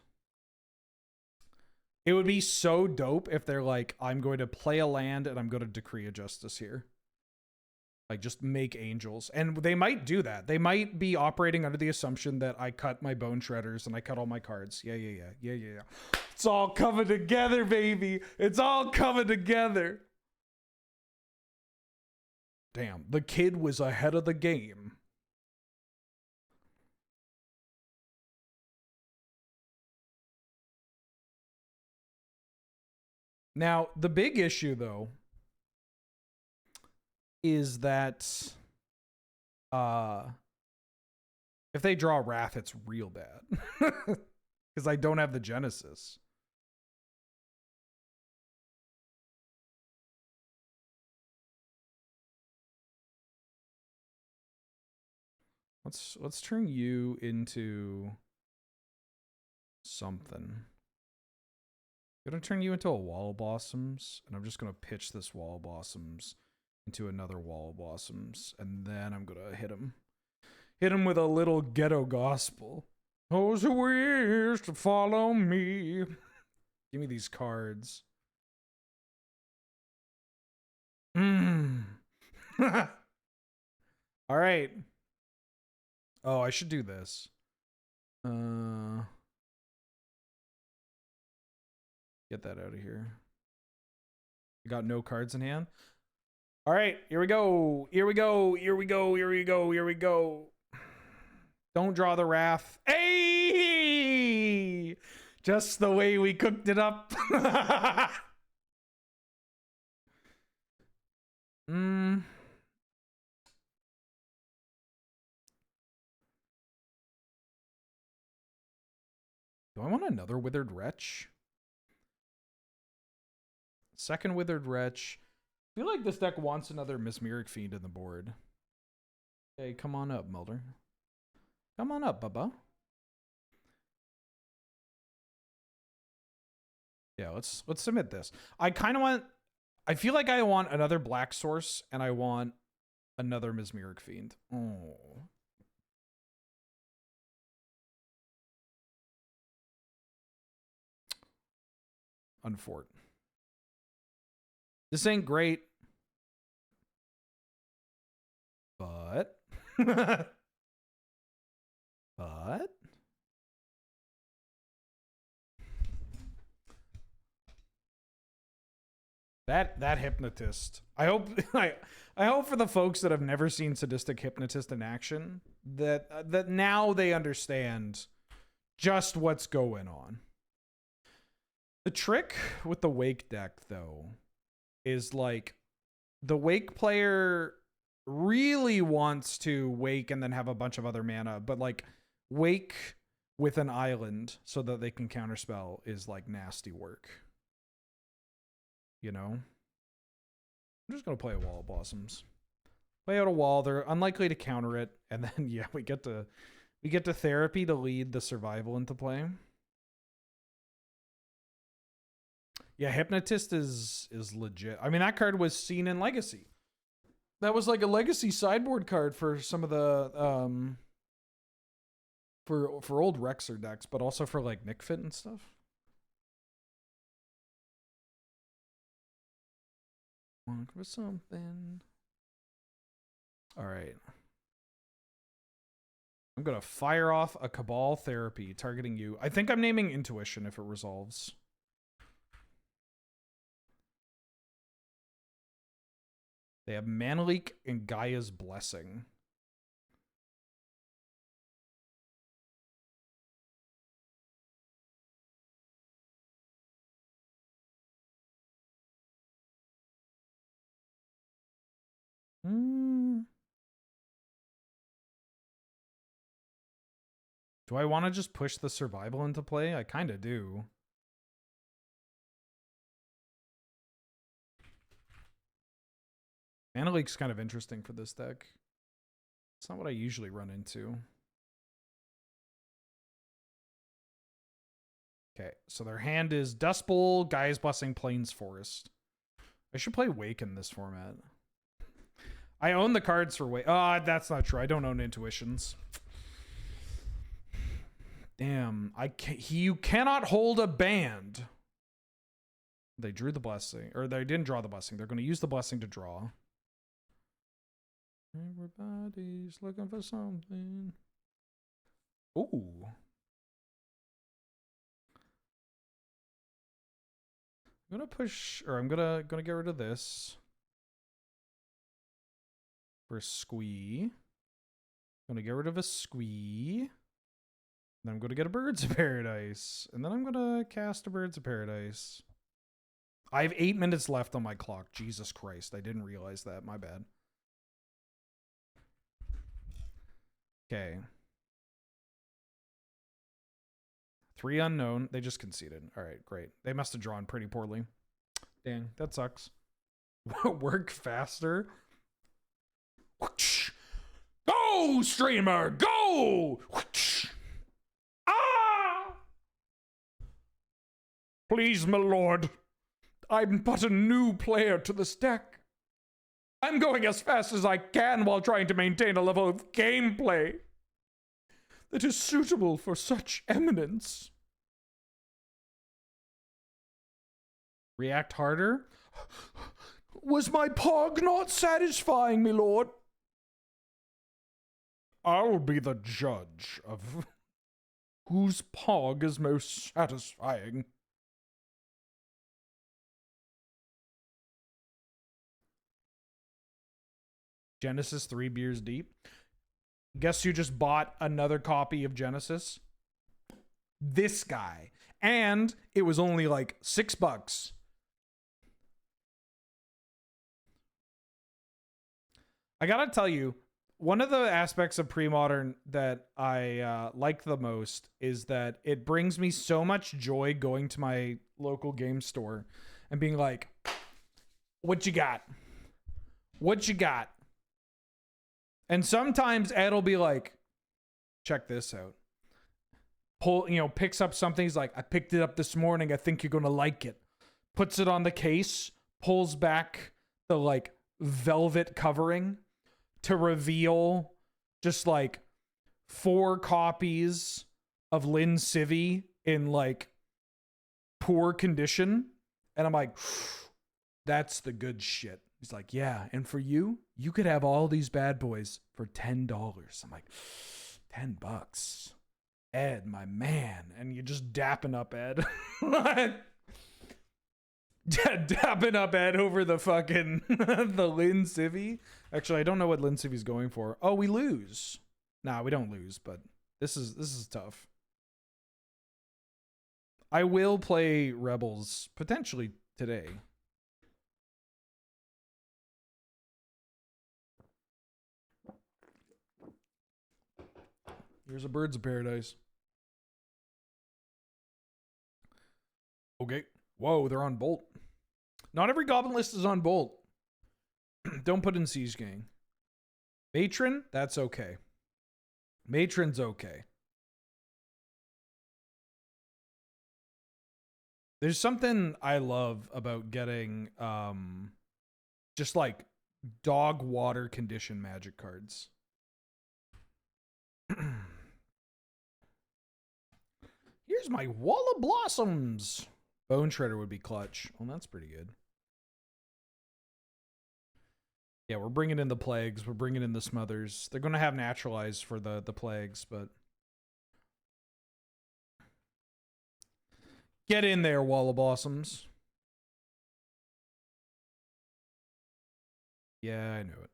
It would be so dope if they're like, I'm going to play a land and I'm going to Decree of Justice here. Like, just make angels. And they might do that. They might be operating under the assumption that I cut my bone shredders and I cut all my cards. Yeah. It's all coming together, baby. It's all coming together. Damn, the kid was ahead of the game. Now, the big issue, though, is that if they draw Wrath, it's real bad. Because I don't have the Genesis. Let's turn you into something. I'm gonna turn you into a Wall of Blossoms, and I'm just gonna pitch this Wall of Blossoms into another Wall of Blossoms, and then I'm gonna hit him. Hit him with a little ghetto gospel. Those who wish to follow me. Give me these cards. All right. Oh, I should do this. Get that out of here. You got no cards in hand? All right, here we go. Here we go. Here we go. Here we go. Here we go. Don't draw the Wrath. Hey! Just the way we cooked it up. Do I want another Withered Wretch? Second Withered Wretch. I feel like this deck wants another Mesmeric Fiend in the board. Hey, come on up, Mulder. Come on up, Bubba. Yeah, let's submit this. I kind of want... I feel like I want another Black Source, and I want another Mesmeric Fiend. Oh. Unfort. This ain't great. But... but... That Hypnotist. I hope I hope for the folks that have never seen Sadistic Hypnotist in action that now they understand just what's going on. The trick with the Wake deck, though, is like the Wake player really wants to Wake and then have a bunch of other mana, but like Wake with an island so that they can counterspell is like nasty work. You know? I'm just gonna play a Wall of Blossoms. Play out a wall, they're unlikely to counter it, and then yeah, we get to therapy to lead the survival into play. Yeah, Hypnotist is legit. I mean, that card was seen in Legacy. That was like a Legacy sideboard card for some of the for old Rexer decks, but also for like Nickfit and stuff. Want for something. All right. I'm gonna fire off a Cabal Therapy targeting you. I think I'm naming Intuition if it resolves. They have Mana Leak and Gaia's Blessing. Do I want to just push the survival into play? I kind of do. Mana Leak's kind of interesting for this deck. It's not what I usually run into. Okay, so their hand is Dust Bowl, Gaia's Blessing, Plains Forest. I should play Wake in this format. I own the cards for Wake. Oh, that's not true. I don't own Intuitions. Damn, you cannot hold a band. They drew the Blessing, or they didn't draw the Blessing. They're going to use the Blessing to draw. Everybody's looking for something. Ooh. I'm gonna push, or I'm gonna get rid of this for a squee. Gonna get rid of a squee. Then I'm gonna get a Birds of Paradise, and then I'm gonna cast a Birds of Paradise. I have 8 minutes left on my clock. Jesus Christ, I didn't realize that. My bad. Okay. 3 unknown. They just conceded. All right, great. They must have drawn pretty poorly. Dang, that sucks. Work faster. Go, streamer, go! Ah! Please, my lord. I'm but a new player to this deck. I'm going as fast as I can while trying to maintain a level of gameplay that is suitable for such eminence. React harder? Was my pog not satisfying, me lord? I'll be the judge of whose pog is most satisfying. Genesis 3 beers deep. Guess who just bought another copy of Genesis? This guy. And it was only like $6. I gotta tell you, one of the aspects of Premodern that I like the most is that it brings me so much joy going to my local game store and being like, what you got? What you got? And sometimes Ed will be like, check this out. Picks up something. He's like, I picked it up this morning. I think you're going to like it. Puts it on the case, pulls back the like velvet covering to reveal just like 4 copies of Lynn Civvy in like poor condition. And I'm like, that's the good shit. He's like, yeah. And for you, you could have all these bad boys for $10. I'm like, $10. Ed, my man. And you're just dapping up Ed. Dapping up Ed over the fucking the Lynn Civvy. Actually, I don't know what Lynn Civvy's going for. Oh, we lose. Nah, we don't lose, but this is tough. I will play Rebels potentially today. Here's a Birds of Paradise. Okay. Whoa, they're on Bolt. Not every Goblin list is on Bolt. Don't put in Siege Gang. Matron, that's okay. Matron's okay. There's something I love about getting just like dog water condition magic cards. Here's my Wall of Blossoms. Bone Shredder would be clutch. Well, that's pretty good. Yeah, we're bringing in the Plagues. We're bringing in the Smothers. They're going to have Naturalized for the Plagues, but... Get in there, Wall of Blossoms. Yeah, I knew it.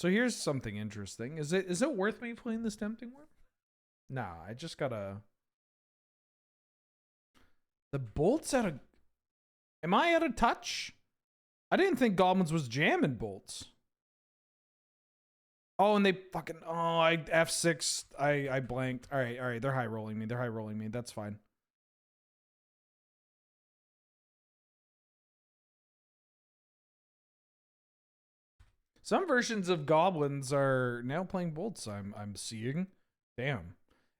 So here's something interesting. Is it worth me playing this Tempting Worm? Nah, I just gotta... The Bolt's out of... Am I out of touch? I didn't think Goblins was jamming Bolts. Oh, and they fucking... Oh, I F6. I blanked. All right. They're high rolling me. That's fine. Some versions of Goblins are now playing Bolts, I'm seeing. Damn.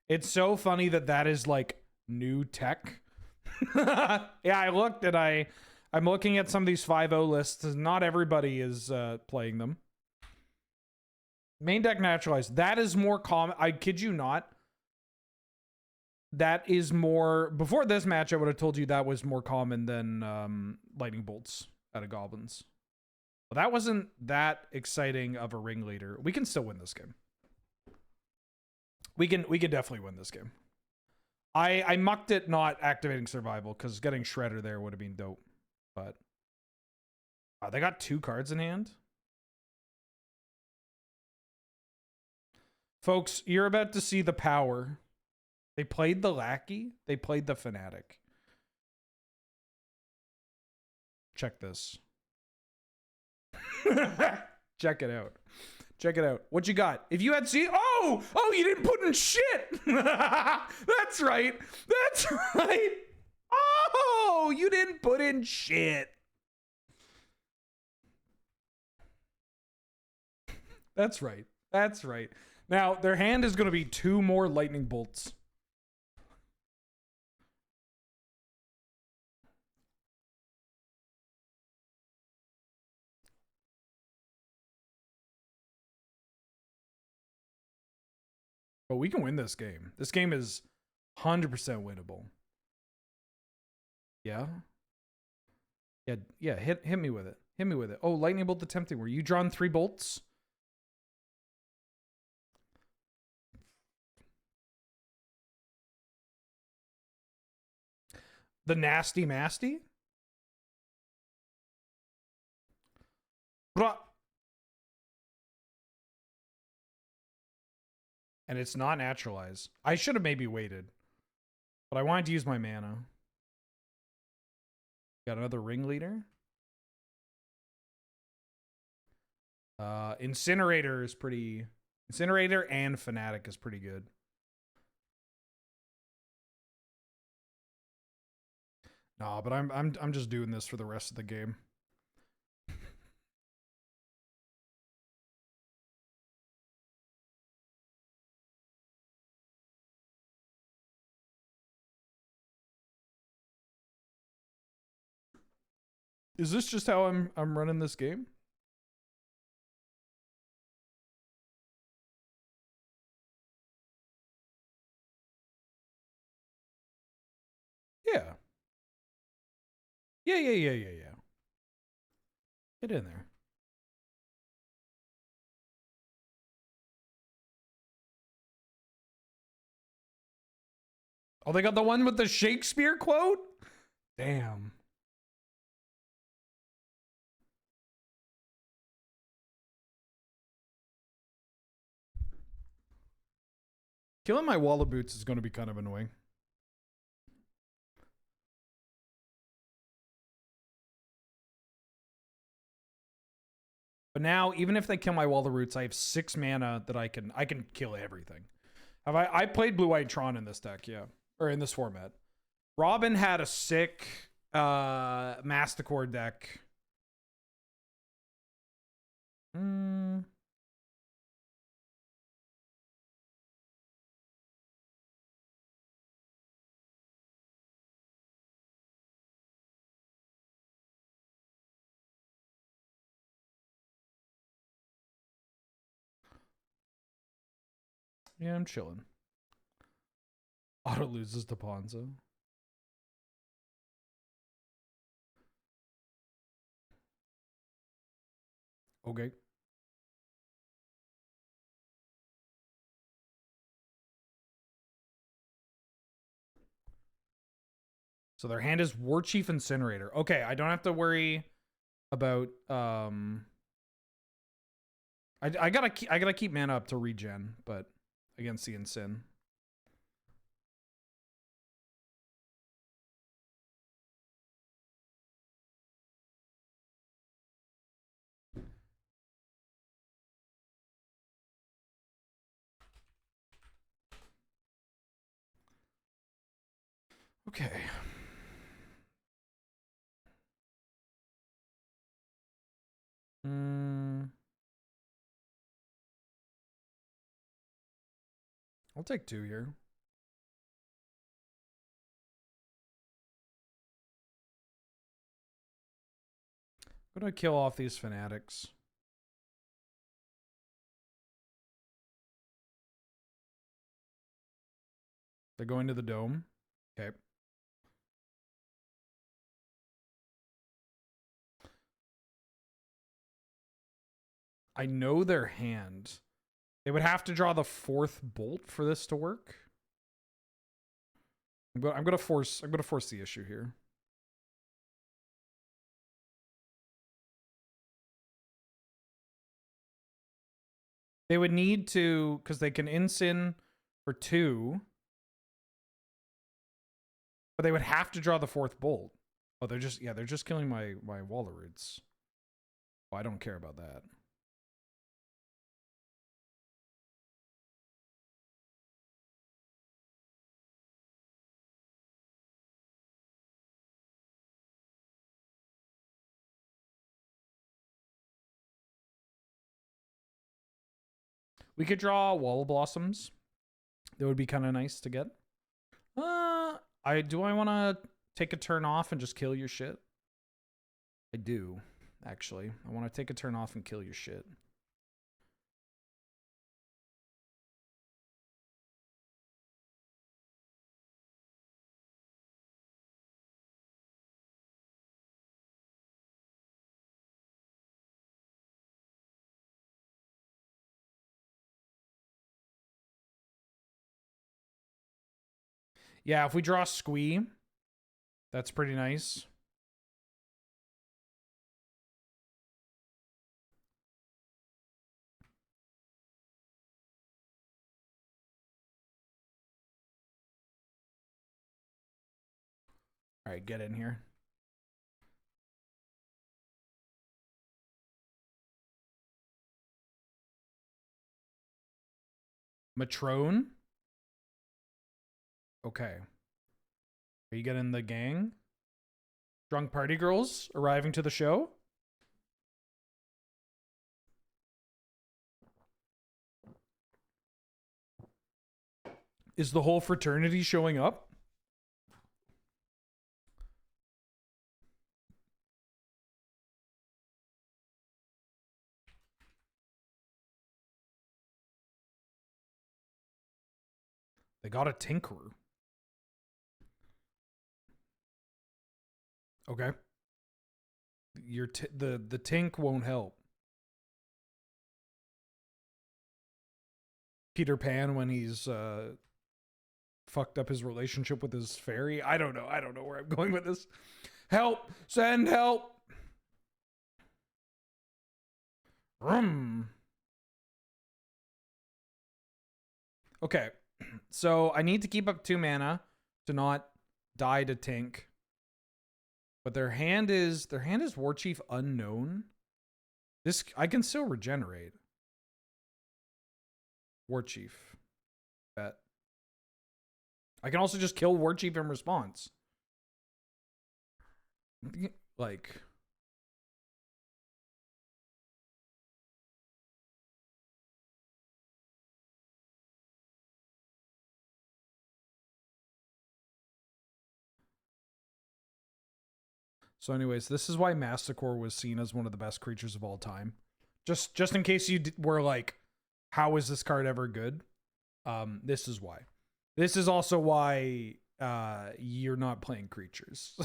It's so funny that is like new tech. Yeah, I looked and I'm looking at some of these 5-0 lists. Not everybody is playing them. Main deck Naturalized. That is more common. I kid you not. that is more, before this match, I would have told you that was more common than lightning bolts out of goblins. But that wasn't that exciting of a ringleader. We can still win this game. We can definitely win this game. I mucked it not activating survival because getting Shredder there would have been dope. But they got 2 cards in hand. Folks, you're about to see the power. They played the Lackey. They played the Fanatic. Check this. Check it out. Check it out. What you got? If you had seen... Oh, you didn't put in shit. That's right. That's right. Oh, you didn't put in shit. That's right. That's right. Now, their hand is going to be 2 more lightning bolts. But we can win this game. This game is 100% winnable. Yeah? Yeah, hit me with it. Hit me with it. Oh, lightning bolt attempting. Were you drawn 3 bolts? The nasty masty? Bruh. And it's not naturalized. I should have maybe waited. But I wanted to use my mana. Got another ringleader. Incinerator is pretty... Incinerator and Fanatic is pretty good. Nah, but I'm just doing this for the rest of the game. Is this just how I'm running this game? Yeah. Yeah. Get in there. Oh, they got the one with the Shakespeare quote? Damn. Killing my wall of boots is going to be kind of annoying. But now, even if they kill my wall of roots, I have 6 mana that I can kill everything. I played Blue White Tron in this deck, yeah. Or in this format. Robin had a sick Masticore deck. Yeah, I'm chilling. Auto loses to Ponzo. Okay. So their hand is War Chief Incinerator. Okay, I don't have to worry about I gotta keep mana up to regen, but against the Incin. Okay. I'll take 2 here. I'm gonna kill off these Fanatics. They're going to the dome. Okay. I know their hand. They would have to draw the 4th bolt for this to work. I'm gonna force the issue here. They would need to, because they can Ensign for 2. But they would have to draw the 4th bolt. Oh, they're just killing my Walleroots. Oh, I don't care about that. We could draw Wall Blossoms. That would be kind of nice to get. I want to take a turn off and just kill your shit? I do, actually. I want to take a turn off and kill your shit. Yeah, if we draw Squee, that's pretty nice. All right, get in here. Matrone? Okay. Are you getting the gang? Drunk party girls arriving to the show? Is the whole fraternity showing up? They got a Tinkerer. Okay. The Tink won't help. Peter Pan when he's fucked up his relationship with his fairy. I don't know. I don't know where I'm going with this. Help! Send help! Okay. So I need to keep up 2 mana to not die to Tink. But their hand is War Chief Unknown. This I can still regenerate. War Chief. Bet. I can also just kill War Chief in response. Like so anyways, this is why Masticore was seen as one of the best creatures of all time. Just in case you were like, how is this card ever good? This is why. This is also why you're not playing creatures.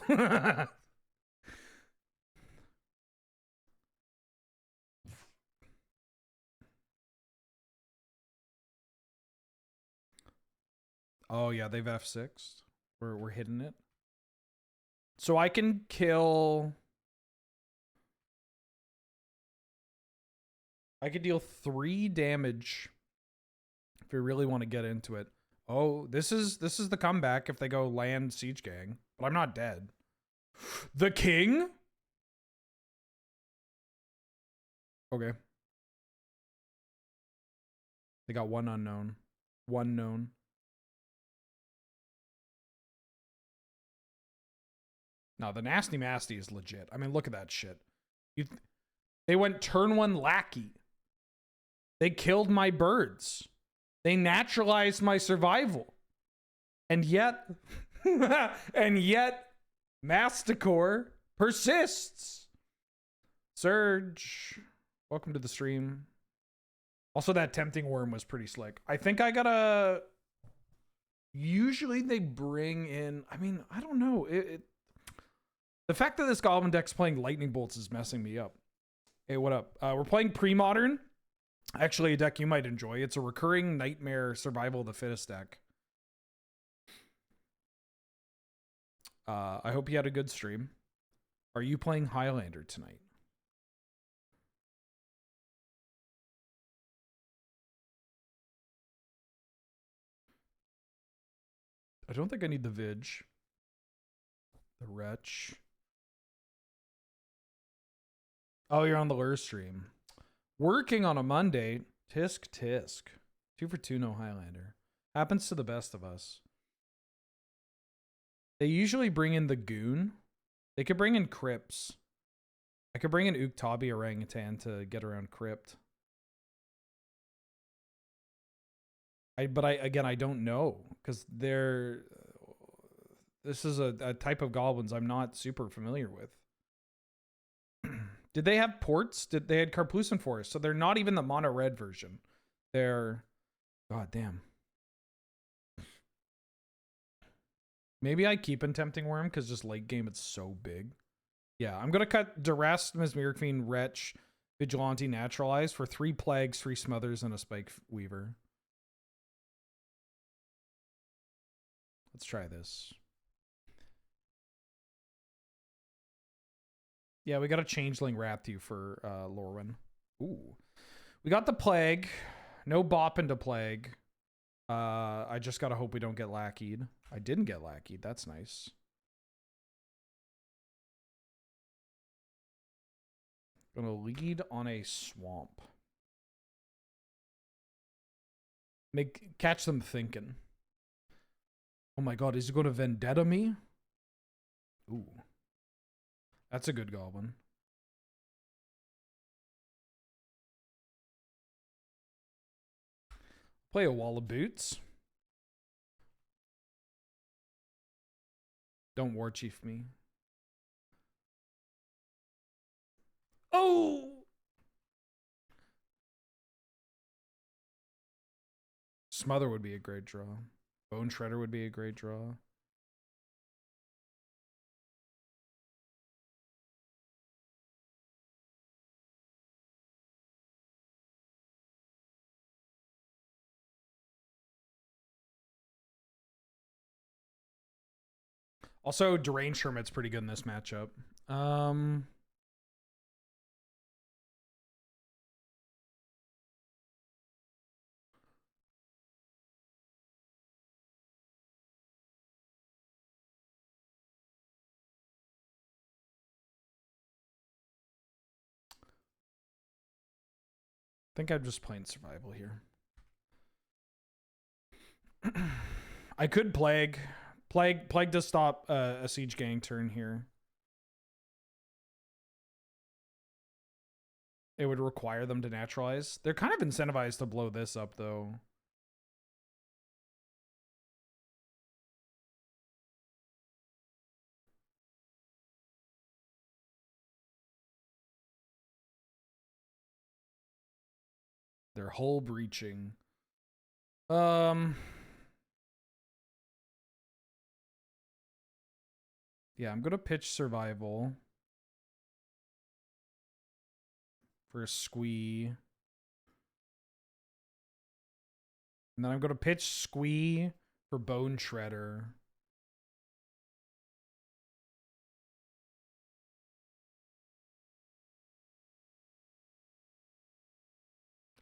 Oh yeah, they've F6. We're hitting it. So I can kill. I could deal 3 damage if we really want to get into it. Oh, this is the comeback if they go land Siege Gang. But I'm not dead. The king? Okay. They got 1 unknown. 1 known. No, the Nasty Masty is legit. I mean, look at that shit. They went turn 1 Lackey. They killed my birds. They naturalized my survival. And yet, Masticore persists. Surge. Welcome to the stream. Also, that Tempting Worm was pretty slick. I think I gotta Usually they bring in, I mean, I don't know. The fact that this Goblin deck's playing Lightning Bolts is messing me up. Hey, what up? We're playing Premodern. Actually, a deck you might enjoy. It's a recurring Nightmare Survival of the Fittest deck. I hope you had a good stream. Are you playing Highlander tonight? I don't think I need the Vig. The Wretch. Oh, you're on the Lure stream. Working on a Monday. Tisk tisk. 2 for 2, no Highlander. Happens to the best of us. They usually bring in the Goon. They could bring in Crypts. I could bring in Uktabi Orangutan to get around Crypt. But I don't know. Because they're... This is a type of goblins I'm not super familiar with. Did they have ports? They had Karplusan Forest, so they're not even the mono red version. They're... God damn. Maybe I keep in Tempting Worm because just late game it's so big. Yeah, I'm gonna cut Duress, Mesmeric Fiend, Wretch, Vigilante, Naturalize for 3 Plagues, 3 Smothers, and a Spike Weaver. Let's try this. Yeah, we got a Changeling Rathu for Lorwyn. Ooh. We got the Plague. No bop into Plague. I just gotta hope we don't get lackied. I didn't get lackied. That's nice. Gonna lead on a swamp. Catch them thinking. Oh my god, is he gonna Vendetta me? Ooh. That's a good goblin. Play a Wall of Boots. Don't War Chief me. Oh! Smother would be a great draw. Bone Shredder would be a great draw. Also, Deranged Hermit's pretty good in this matchup. I think I'm just playing survival here. I could Plague. Plague does stop a Siege Gang turn here. It would require them to naturalize. They're kind of incentivized to blow this up, though. They're hull breaching. Yeah, I'm gonna pitch survival for a squee. And then I'm gonna pitch squee for Bone Shredder.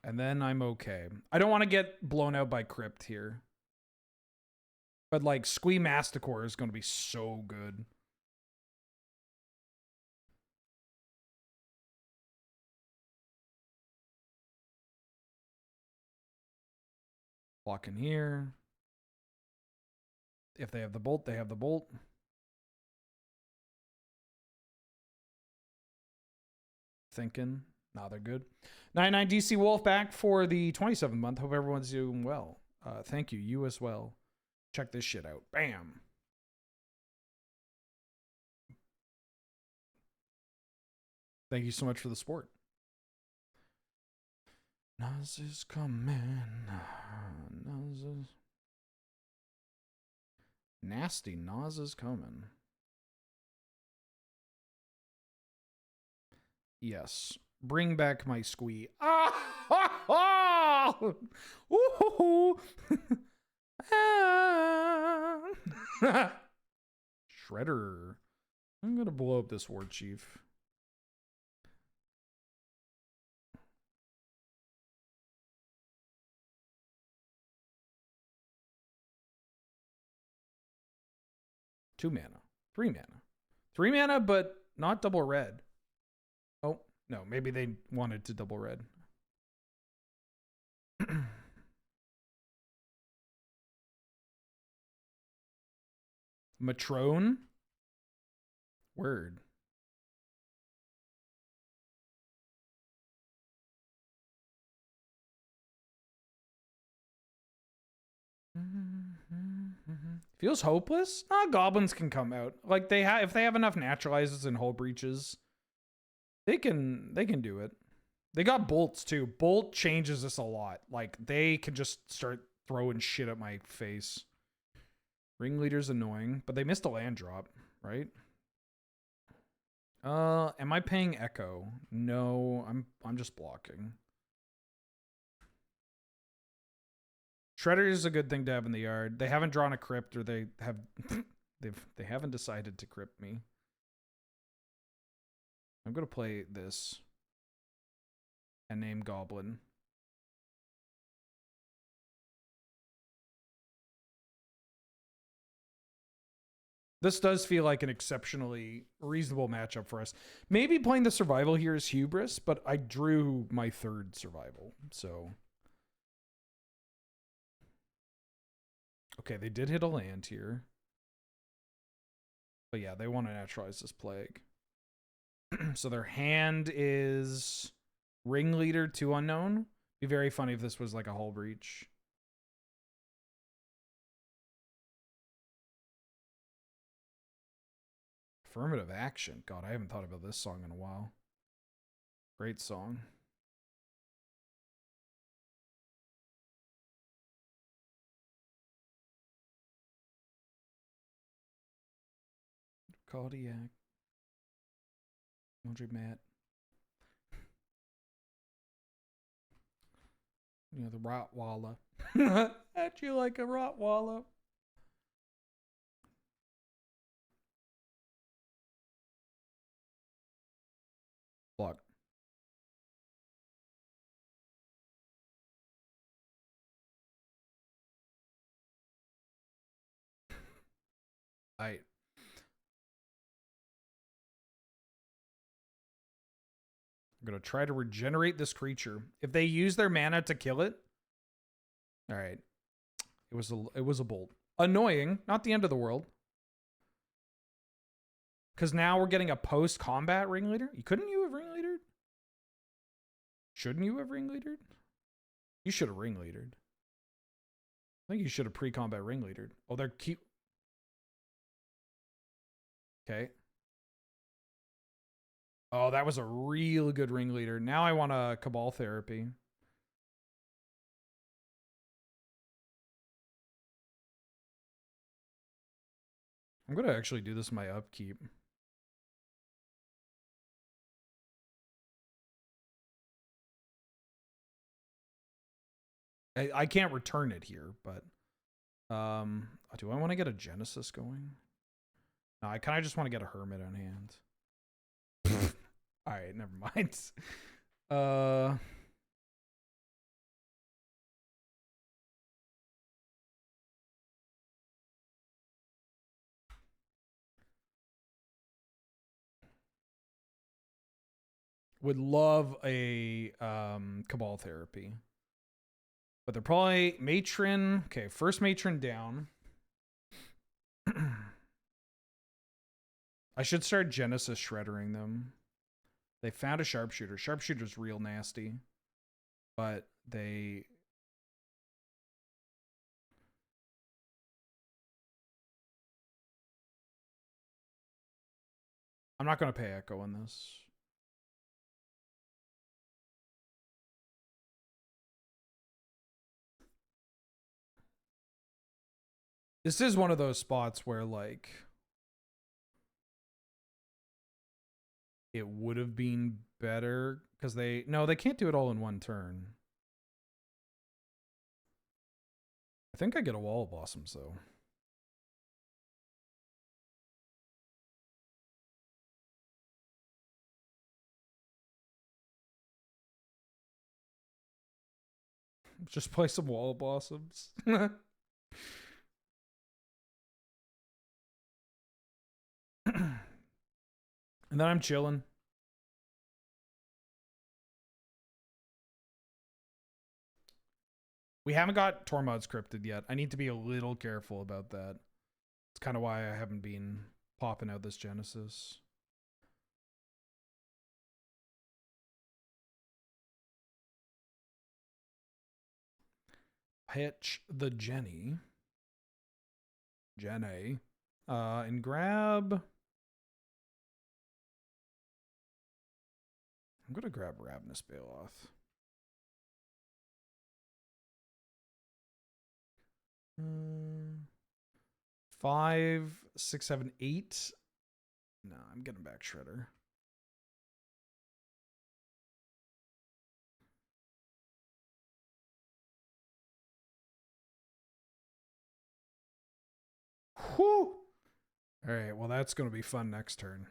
And then I'm okay. I don't want to get blown out by Crypt here. But like Squee Masticore is gonna be so good. Block in here. If they have the bolt, they have the bolt. Thinking. Nah, they're good. 99 DC Wolf back for the 27th month. Hope everyone's doing well. Thank you. You as well. Check this shit out. Bam. Thank you so much for the support. Naz is coming. Naz is... Nasty Nas is coming. Yes. Bring back my squee. Ah! Ha, ha! Ooh! Ah! Shredder. I'm gonna blow up this war chief. Two mana. 3 mana. 3 mana, but not double red. Oh, no. Maybe they wanted to double red. Matrone? Word. Feels hopeless? Nah, goblins can come out. Like they have if they have enough naturalizes and hull breaches, they can do it. They got bolts too. Bolt changes this a lot. Like they can just start throwing shit at my face. Ringleader's annoying, but they missed a land drop, right? Am I paying Echo? No, I'm just blocking. Shredder is a good thing to have in the yard. They haven't drawn a crypt, or they have they haven't decided to crypt me. I'm gonna play this and name Goblin. This does feel like an exceptionally reasonable matchup for us. Maybe playing the survival here is hubris, but I drew my 3rd survival, so. Okay, they did hit a land here. But yeah, they want to naturalize this plague. So their hand is Ringleader 2 unknown. Be very funny if this was like a hull breach. Affirmative action. God, I haven't thought about this song in a while. Great song. Cardiac. Andre Matt. You know, the Rottweiler. How'd you like a Rottweiler? Block. I'm gonna try to regenerate this creature. If they use their mana to kill it, all right. It was a bolt. Annoying, not the end of the world. Because now we're getting a post-combat ringleader. Couldn't you have ringleadered? Shouldn't you have ringleadered? You should have ringleadered. I think you should have pre-combat ringleadered. Oh, they're cute. Okay. Oh, that was a real good ringleader. Now I want a Cabal Therapy. I'm going to actually do this in my upkeep. I can't return it here, but do I want to get a Genesis going? No, I kind of just want to get a Hermit on hand. All right, never mind. Would love a Cabal Therapy. But they're probably Matron. Okay, first Matron down. I should start Genesis shreddering them. They found a Sharpshooter. Sharpshooter's real nasty. But they... I'm not going to pay Echo on this. This is one of those spots where, like, it would have been better because they can't do it all in one turn. I think I get a wall of blossoms though. Just play some wall of blossoms. And then I'm chilling. We haven't got Tormod's Cryptid yet. I need to be a little careful about that. It's kind of why I haven't been popping out this Genesis. Pitch the Jenny. And grab... I'm going to grab Ravenous Baloth. 5, 6, 7, 8. No, I'm getting back Shredder. Whew. All right, well, that's going to be fun next turn.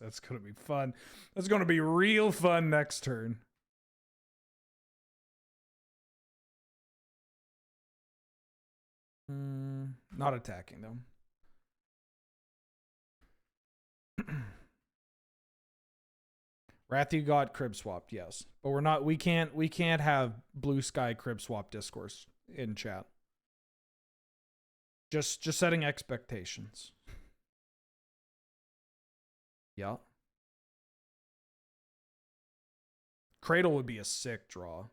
That's going to be fun. That's going to be real fun next turn. Not attacking them. Rathu got crib swapped, yes. But we're not we can't have blue sky crib swap discourse in chat. Just setting expectations. Yeah. Cradle would be a sick draw.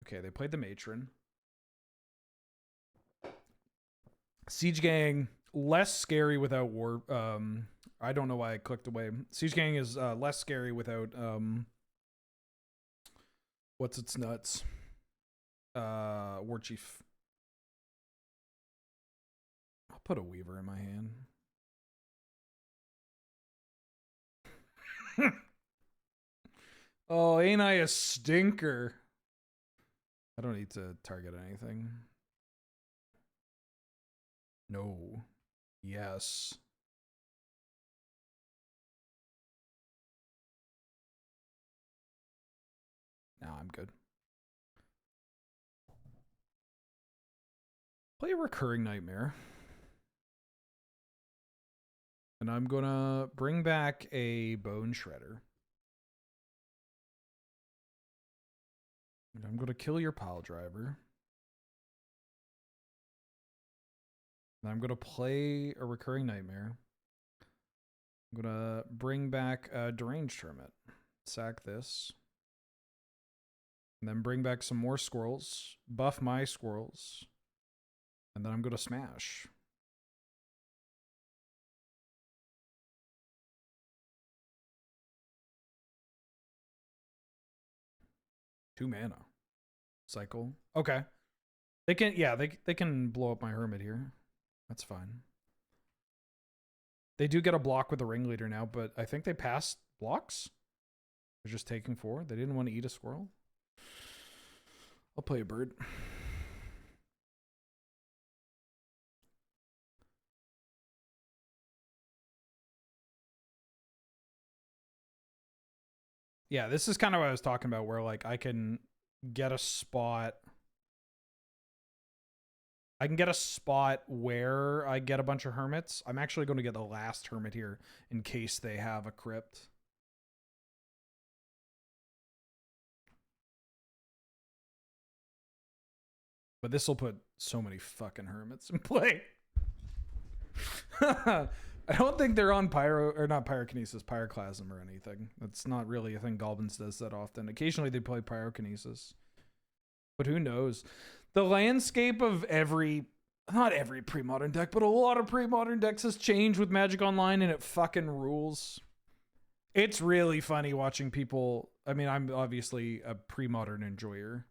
Okay, they played the Matron. Siege Gang, less scary without war. I don't know why I clicked away. Siege Gang is less scary without what's its nuts? War Chief. I'll put a Weaver in my hand. Oh, ain't I a stinker? I don't need to target anything. No. Yes. Now I'm good. Play a Recurring Nightmare. And I'm gonna bring back a Bone Shredder. And I'm gonna kill your Pile Driver. And I'm gonna play a Recurring Nightmare. I'm gonna bring back a Deranged Hermit. Sack this. And then bring back some more squirrels. Buff my squirrels. And then I'm gonna smash. Two mana. Cycle. Okay. They can, yeah, they can blow up my Hermit here. That's fine. They do get a block with the Ringleader now, but I think they passed blocks. They're just taking 4. They didn't want to eat a squirrel. I'll play a bird. Yeah, this is kind of what I was talking about, where like I can get a spot. I can get a spot where I get a bunch of hermits. I'm actually going to get the last hermit here in case they have a crypt. But this will put so many fucking hermits in play. I don't think they're on pyro or not pyrokinesis, pyroclasm or anything. That's not really a thing Goblins does that often. Occasionally they play pyrokinesis. But who knows? The landscape of not every pre-modern deck, but a lot of pre-modern decks has changed with Magic Online, and it fucking rules. It's really funny watching people. I mean, I'm obviously a pre-modern enjoyer.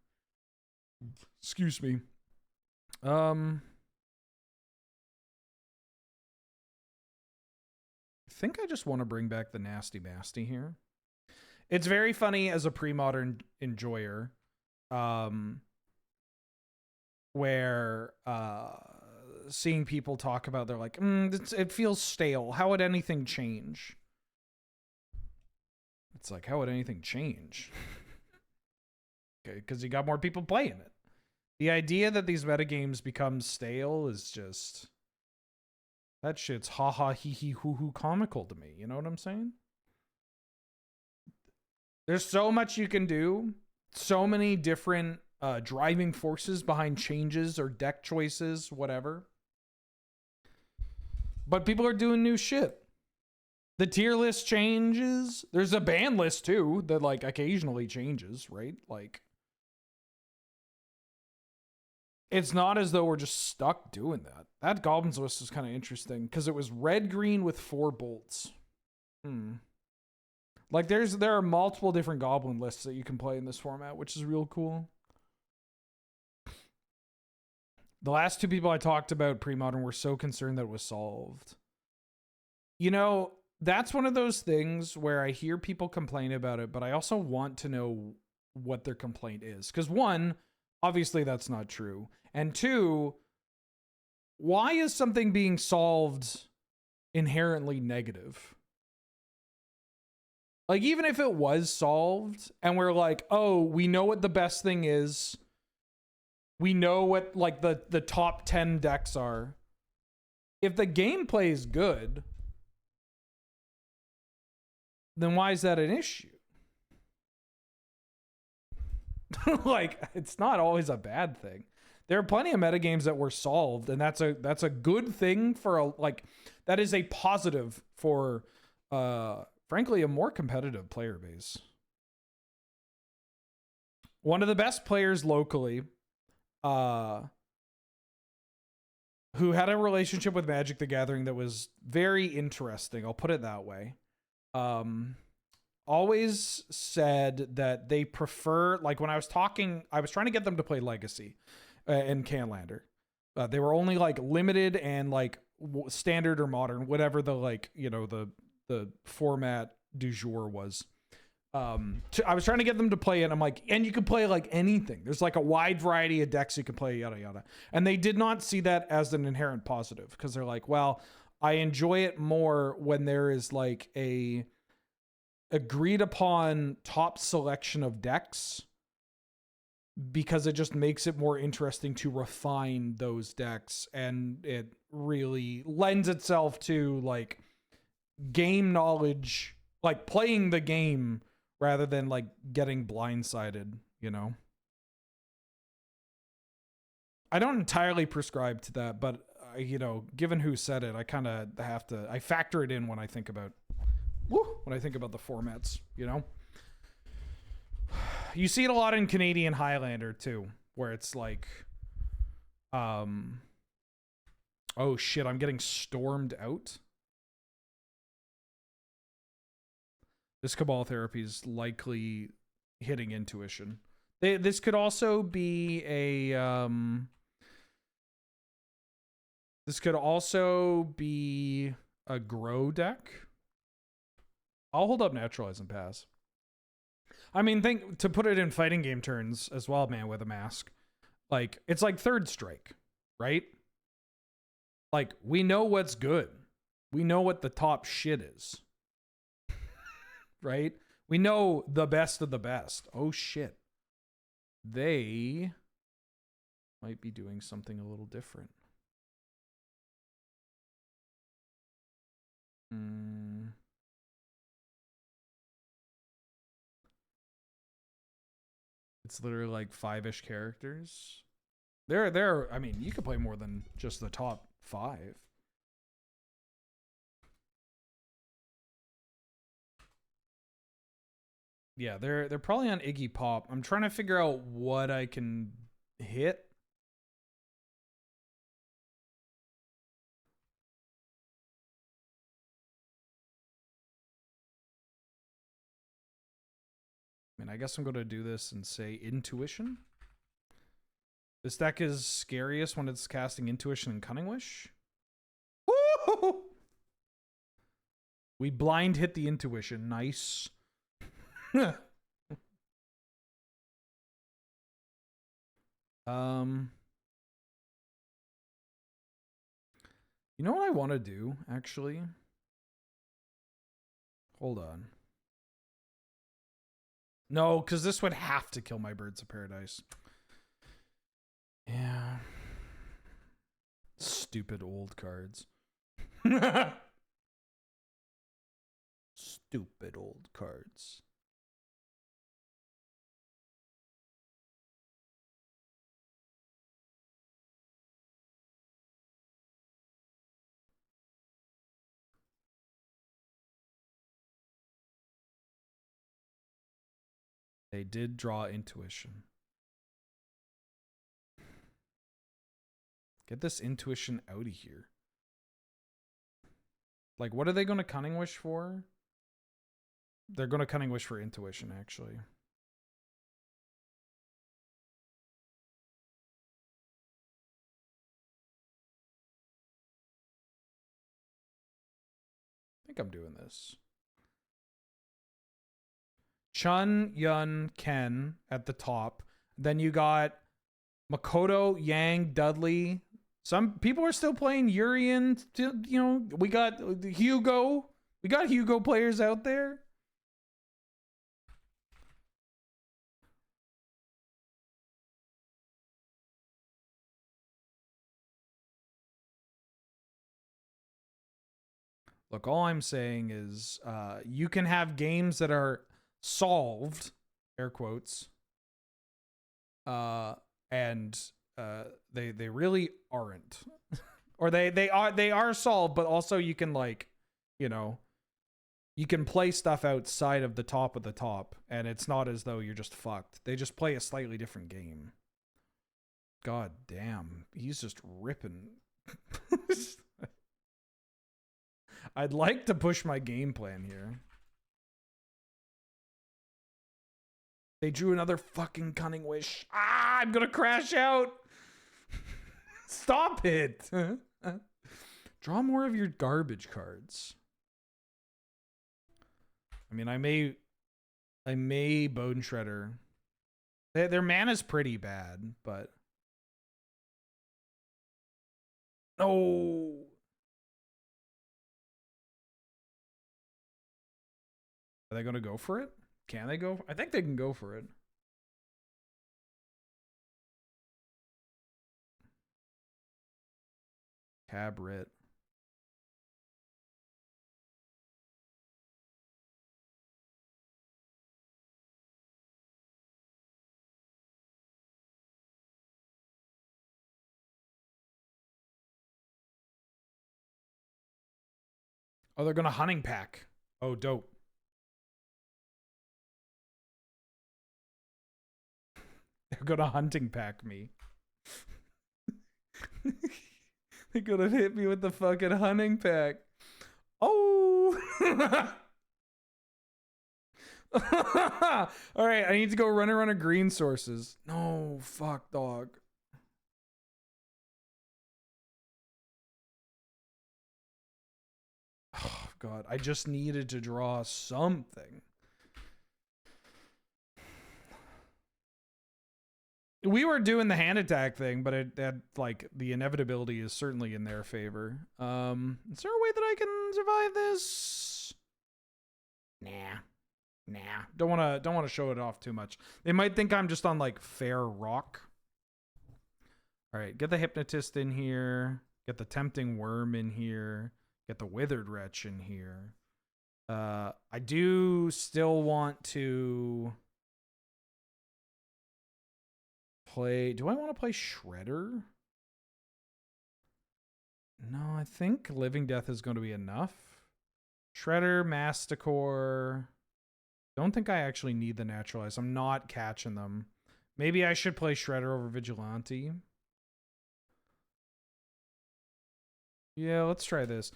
Excuse me. I think I just want to bring back the Nasty Masty here. It's very funny as a pre-modern enjoyer, where seeing people talk about, they're like, it feels stale. How would anything change? It's like, how would anything change? Okay, because you got more people playing it. The idea that these metagames become stale is just, that shit's ha ha hee hee hoo hoo comical to me. You know what I'm saying? There's so much you can do, so many different driving forces behind changes or deck choices, whatever. But people are doing new shit. The tier list changes. There's a ban list too that like occasionally changes, right? Like, it's not as though we're just stuck doing that. That Goblins list is kind of interesting because it was red green with 4 bolts. Like there are multiple different Goblin lists that you can play in this format, which is real cool. The last 2 people I talked about pre-modern were so concerned that it was solved. You know, that's one of those things where I hear people complain about it, but I also want to know what their complaint is. Because 1, obviously that's not true. And 2, why is something being solved inherently negative? Like, even if it was solved and we're like, oh, we know what the best thing is. We know what like the top 10 decks are. If the gameplay is good, then why is that an issue? Like, it's not always a bad thing. There are plenty of metagames that were solved, and that's a good thing for a, like, that is a positive for frankly a more competitive player base. One of the best players locally, who had a relationship with Magic the Gathering that was very interesting, I'll put it that way. Always said that they prefer, like, when I was trying to get them to play Legacy and Canlander. They were only like limited and like standard or modern, whatever the, like, you know, the format du jour was. I was trying to get them to play it. I'm like, and you can play like anything. There's like a wide variety of decks you can play, yada, yada. And they did not see that as an inherent positive because they're like, well, I enjoy it more when there is like a agreed upon top selection of decks, because it just makes it more interesting to refine those decks, and it really lends itself to like game knowledge, like playing the game rather than like getting blindsided, you know? I don't entirely prescribe to that, but you know, given who said it, I kind of have to, I factor it in when I think about the formats, you know? You see it a lot in Canadian Highlander too, where it's like, oh shit, I'm getting stormed out. This Cabal therapy is likely hitting intuition. This could also be a grow deck. I'll hold up Naturalize and pass. I mean, to put it in fighting game terms as well, man, with a mask. Like, it's like Third Strike, right? Like, we know what's good. We know what the top shit is. Right? We know the best of the best. Oh, shit. They might be doing something a little different. It's literally like 5-ish characters. I mean, you could play more than just the top 5. Yeah, they're probably on Iggy Pop. I'm trying to figure out what I can hit. And I guess I'm going to do this and say Intuition. This deck is scariest when it's casting Intuition and Cunning Wish. Woo! We blind hit the Intuition. Nice. You know what I want to do, actually? Hold on. No, because this would have to kill my Birds of Paradise. Yeah. Stupid old cards. Stupid old cards. They did draw Intuition. Get this Intuition out of here. Like, what are they going to Cunning Wish for? They're going to Cunning Wish for Intuition, actually. I think I'm doing this. Chun, Yun, Ken at the top. Then you got Makoto, Yang, Dudley. Some people are still playing Urian. You know, we got Hugo. We got Hugo players out there. Look, all I'm saying is you can have games that are solved, air quotes, and they really aren't. Or they are solved, but also you can, like, you know, you can play stuff outside of the top, and it's not as though you're just fucked. They just play a slightly different game. God damn, he's just ripping. I'd like to push my game plan here. They drew another fucking Cunning Wish. Ah, I'm gonna crash out. Stop it. Draw more of your garbage cards. I mean, I may Bone Shredder. Their mana's pretty bad, but no. Are they gonna go for it? Can they go? I think they can go for it. Cabrit. Oh, they're gonna Hunting Pack. Oh, dope. They're gonna Hunting Pack me. They're gonna hit me with the fucking Hunting Pack. Oh! Alright, I need to go run around a green sources. No, fuck, dog. Oh, God, I just needed to draw something. We were doing the hand attack thing, but it had, like, the inevitability is certainly in their favor. Is there a way that I can survive this? Nah. Don't wanna show it off too much. They might think I'm just on, like, fair rock. Alright, get the Hypnotist in here. Get the Tempting Worm in here. Get the Withered Wretch in here. I do still want to play. Do I want to play Shredder? No, I think Living Death is going to be enough. Shredder, Masticore. Don't think I actually need the Naturalize. I'm not catching them. Maybe I should play Shredder over Vigilante. Yeah, let's try this.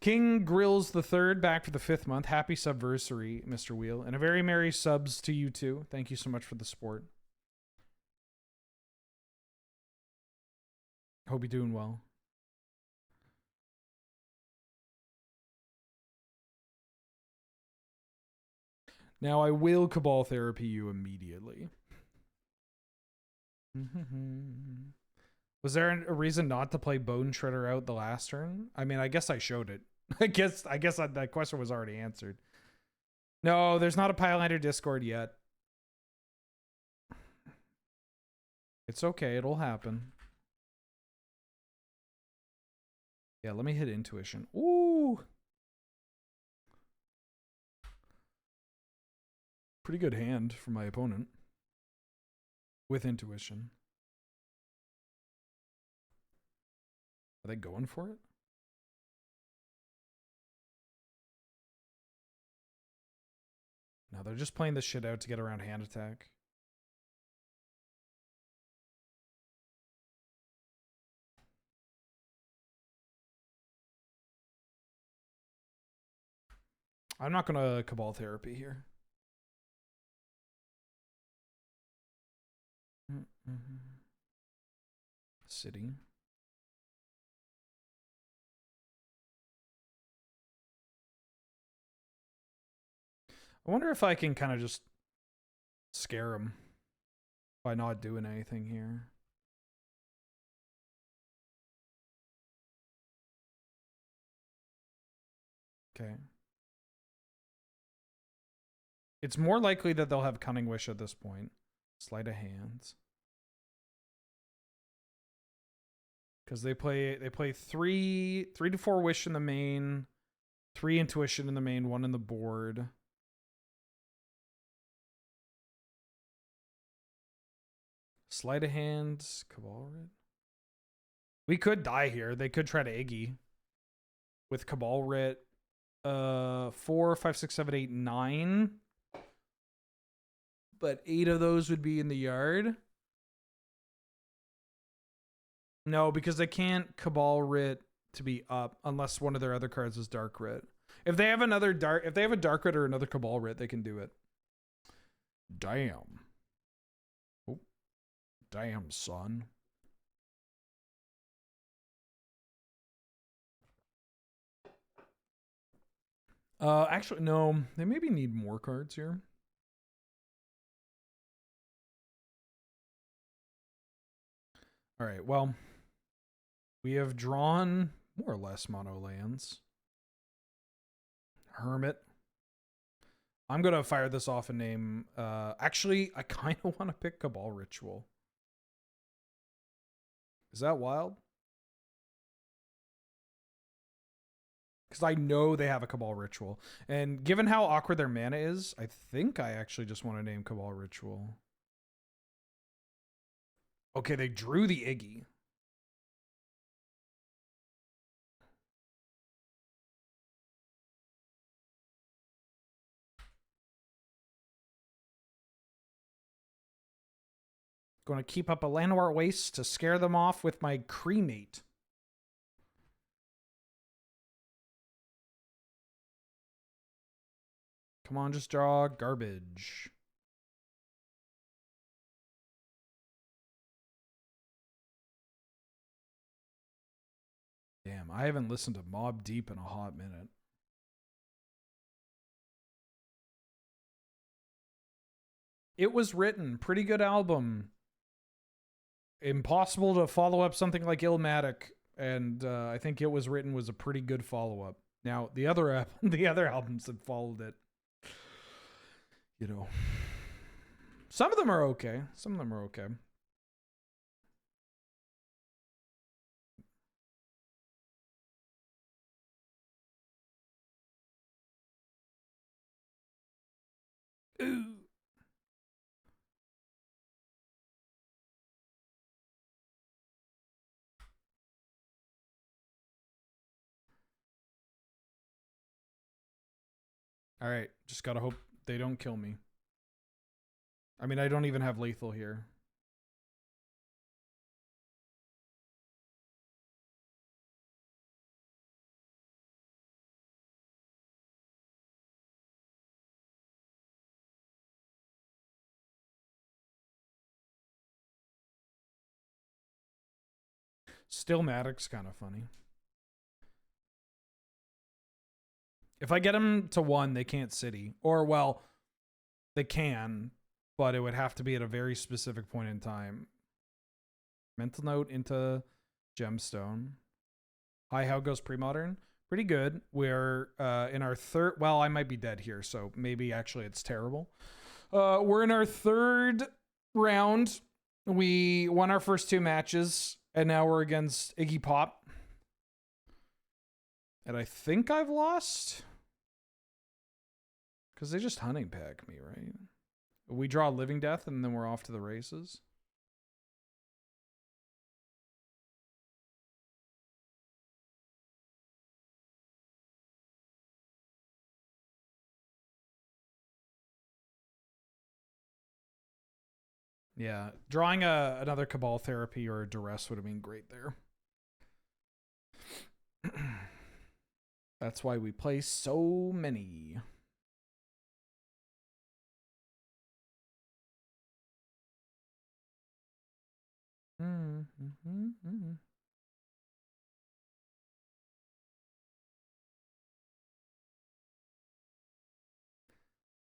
King Grills the Third back for the 5th month. Happy subversary, Mr. Wheel. And a very merry subs to you too. Thank you so much for the support. Hope you're doing well. Now I will Cabal Therapy you immediately. Was there a reason not to play Bone Shredder out the last turn? I mean, I guess I showed it. I guess that question was already answered. No, there's not a Pylander Discord yet. It's okay, it'll happen. Yeah, let me hit Intuition. Ooh! Pretty good hand for my opponent. With Intuition. Are they going for it? No, they're just playing this shit out to get around hand attack. I'm not gonna Cabal Therapy here. City. I wonder if I can kind of just scare him by not doing anything here. Okay. It's more likely that they'll have Cunning Wish at this point. Sleight of Hands. Because they play 3 to 4 Wish in the main, 3 Intuition in the main, 1 in the board. Sleight of Hand, Cabal Writ. We could die here. They could try to Iggy with Cabal Writ. 4, 5, 6, 7, 8, 9. But 8 of those would be in the yard. No, because they can't Cabal Writ to be up unless one of their other cards is Dark Writ. If they have a Dark Writ or another Cabal Writ, they can do it. Damn. Oh. Damn, son. Actually, no. They maybe need more cards here. All right, well, we have drawn more or less mono lands. Hermit. I'm going to fire this off and name... actually, I kind of want to pick Cabal Ritual. Is that wild? Because I know they have a Cabal Ritual. And given how awkward their mana is, I think I actually just want to name Cabal Ritual. Okay, they drew the Iggy. Going to keep up a Llanowar Waste to scare them off with my Cremate. Come on, just draw garbage. Damn, I haven't listened to Mobb Deep in a hot minute. It Was Written. Pretty good album. Impossible to follow up something like Illmatic. And I think It Was Written was a pretty good follow-up. Now, the other albums that followed it, you know, some of them are okay. Some of them are okay. Ooh. All right, just gotta hope they don't kill me. I mean, I don't even have lethal here. Stillmatic's kind of funny. If I get them to 1, they can't city. Or, well, they can, but it would have to be at a very specific point in time. Mental note into Gemstone. Hi, how goes Premodern? Pretty good. We're in our third... Well, I might be dead here, so maybe actually it's terrible. We're in our third round. We won our first 2 matches, and now we're against Iggy Pop. And I think I've lost. Because they just hunting pack me, right? We draw Living Death, and then we're off to the races. Yeah, drawing another Cabal Therapy or a Duress would have been great there. That's why we play so many.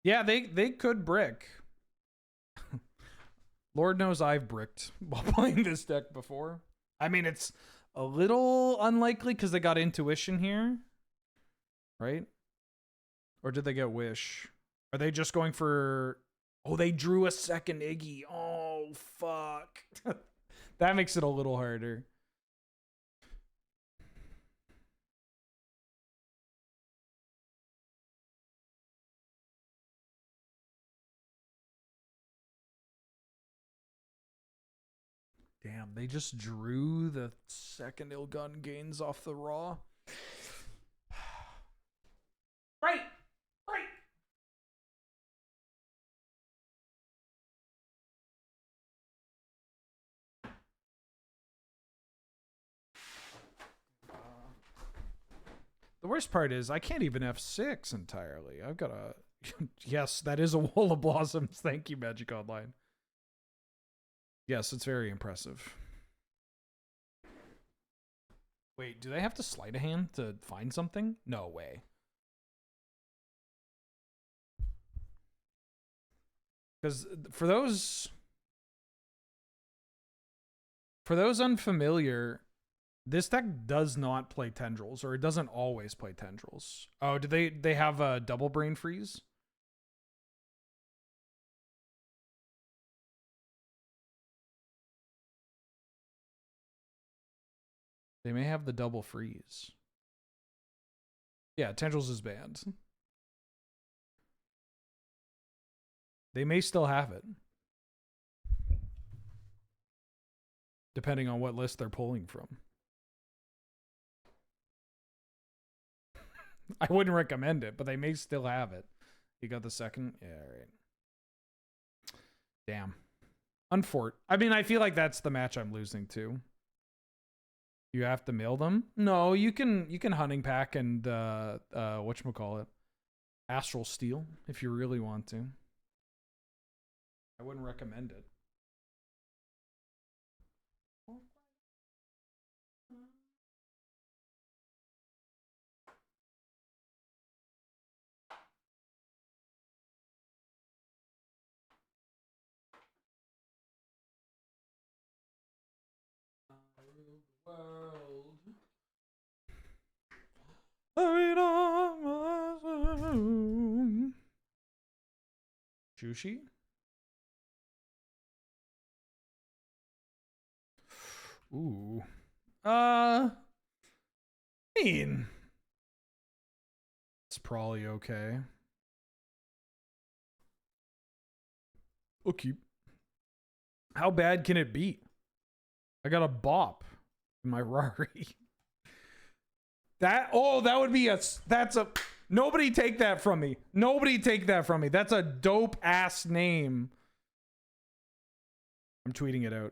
Yeah, they could brick. Lord knows I've bricked while playing this deck before. I mean, it's a little unlikely because they got Intuition here. Right? Or did they get Wish? Are they just going for... Oh, they drew a second Iggy. Oh, fuck. That makes it a little harder. Damn, they just drew the second Ilgun Gains off the raw. Right! Right! The worst part is I can't even F6 entirely. I've got a... Yes, that is a Wall of Blossoms. Thank you, Magic Online. Yes, it's very impressive. Wait, do they have to sleight a hand to find something? No way. Because for those unfamiliar, this deck does not play Tendrils, or it doesn't always play Tendrils. Oh, do they have a double Brain Freeze? They may have the double freeze. Yeah, Tendrils is banned. They may still have it. Depending on what list they're pulling from. I wouldn't recommend it, but they may still have it. You got the second? Yeah, right. Damn. Unfort. I mean, I feel like that's the match I'm losing to. You have to mill them? No, you can hunting pack and whatchamacallit? Astral Steel if you really want to. I wouldn't recommend it. World. Jushi? Ooh. I mean, it's probably okay. Okay. How bad can it be? I got a bop in my Rari. That would be that's a nobody take that from me. Nobody take that from me. That's a dope ass name. I'm tweeting it out.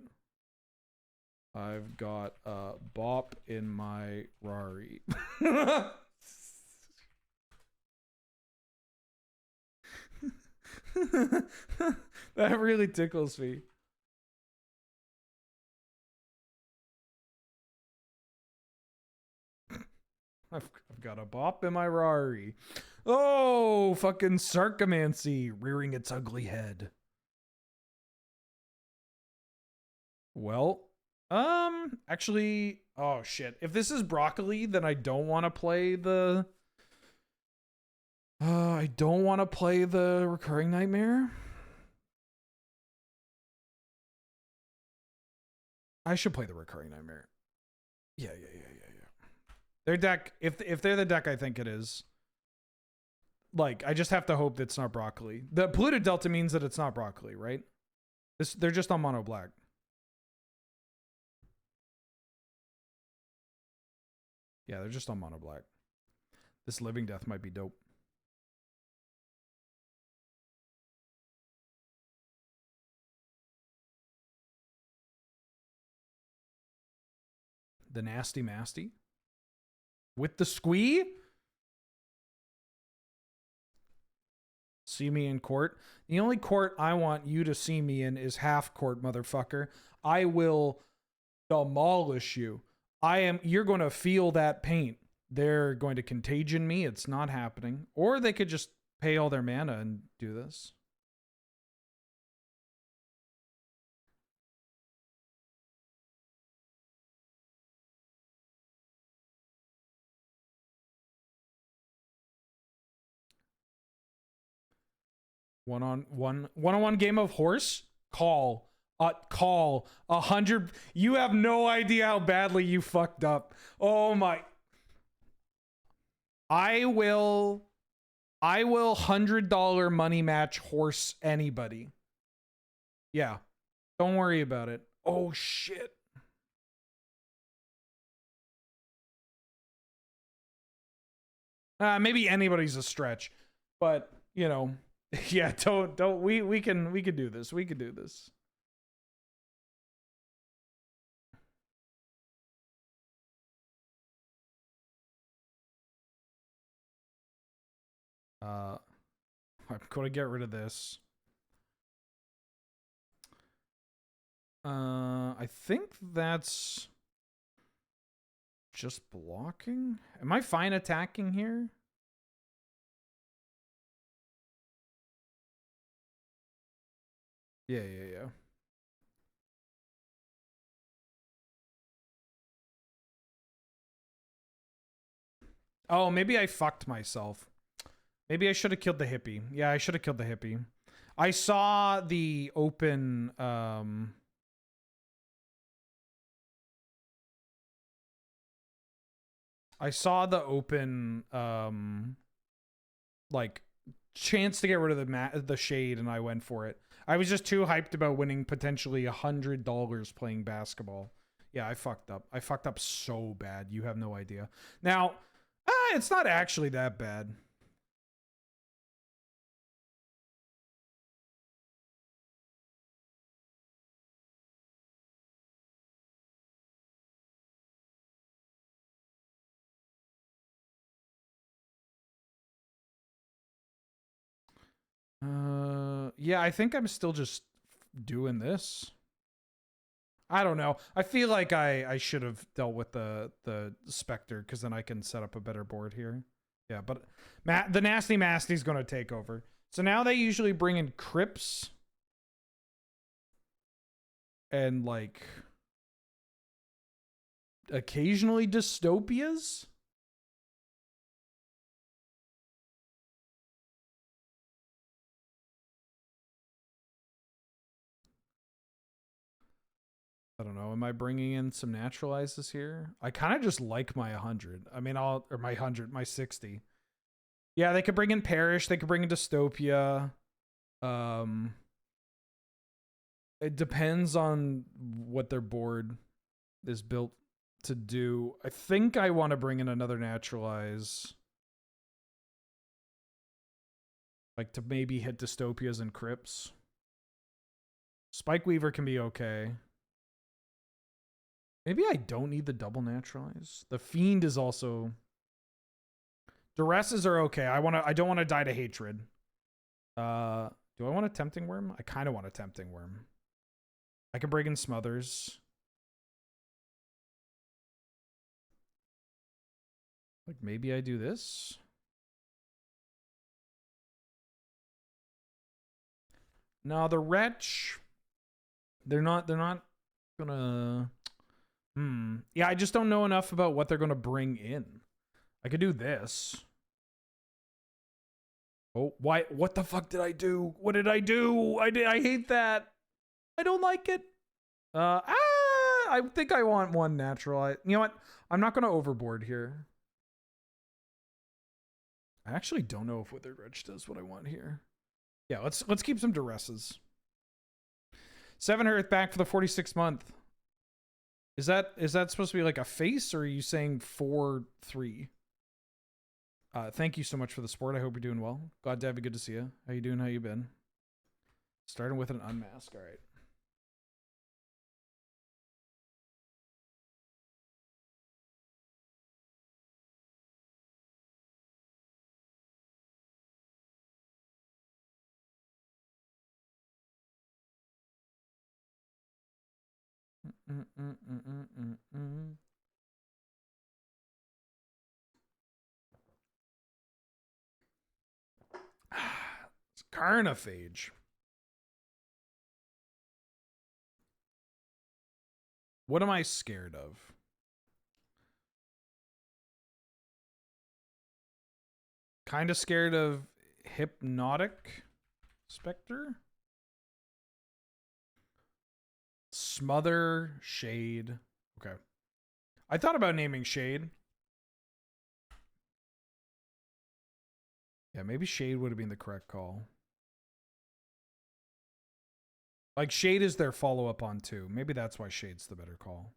I've got a bop in my Rari. That really tickles me. I've got a bop in my Rari. Oh, fucking Sarcomancy rearing its ugly head. Well, actually, oh shit. If this is broccoli, then I don't want to play the I don't want to play the recurring nightmare. I should play the recurring nightmare. Yeah. Their deck, if they're the deck I think it is, like, I just have to hope it's not broccoli. The polluted delta means that it's not broccoli, right? They're just on mono-black. Yeah, they're just on mono-black. This living death might be dope. The nasty masty with the squee. See me in court. The only court I want you to see me in is half court, motherfucker. I will demolish you. You're going to feel that pain. They're going to contagion me. It's not happening. Or they could just pay all their mana and do this. One-on-one game of horse? Call 100. You have no idea how badly you fucked up. Oh my. I will $100 money match horse anybody. Yeah. Don't worry about it. Oh shit. Maybe anybody's a stretch, but you know, yeah, don't we can do this. We can do this. I'm going to get rid of this. I think that's just blocking. Am I fine attacking here? Yeah. Oh, maybe I fucked myself. Maybe I should have killed the hippie. Yeah, I should have killed the hippie. I saw the open, like, chance to get rid of the shade, and I went for it. I was just too hyped about winning potentially $100 playing basketball. Yeah, I fucked up. I fucked up so bad. You have no idea. Now, it's not actually that bad. Yeah, I think I'm still just doing this. I don't know. I feel like I should have dealt with the Spectre, because then I can set up a better board here. Yeah, but the Nasty Masty's going to take over. So now they usually bring in Crypts. And, like, occasionally Dystopias. I don't know. Am I bringing in some naturalizes here? I kind of just like my 100. I mean, my 100, my 60. Yeah, they could bring in Perish. They could bring in Dystopia. It depends on what their board is built to do. I think I want to bring in another naturalize. Like, to maybe hit Dystopias and Crypts. Spike Weaver can be okay. Maybe I don't need the double naturalize. The Fiend is also... Duresses are okay. I don't want to die to Hatred. Do I want a Tempting Worm? I kind of want a Tempting Worm. I can bring in Smothers. Like maybe I do this. No, the Wretch. They're not gonna. Yeah, I just don't know enough about what they're gonna bring in. I could do this. Oh, why? What the fuck did I do? What did I do? I hate that. I don't like it. I think I want one natural. You know what? I'm not gonna overboard here. I actually don't know if Withered Wretch does what I want here. Yeah, let's keep some duresses. 7 Earth back for the 46th month. Is that supposed to be like a face, or are you saying 4-3? Thank you so much for the support. I hope you're doing well. Glad to have you. Good to see you. How you doing? How you been? Starting with an unmask. All right. It's Carnophage. What am I scared of? Kind of scared of Hypnotic Spectre. Smother, Shade. Okay. I thought about naming Shade. Yeah, maybe Shade would have been the correct call. Like, Shade is their follow-up on 2. Maybe that's why Shade's the better call.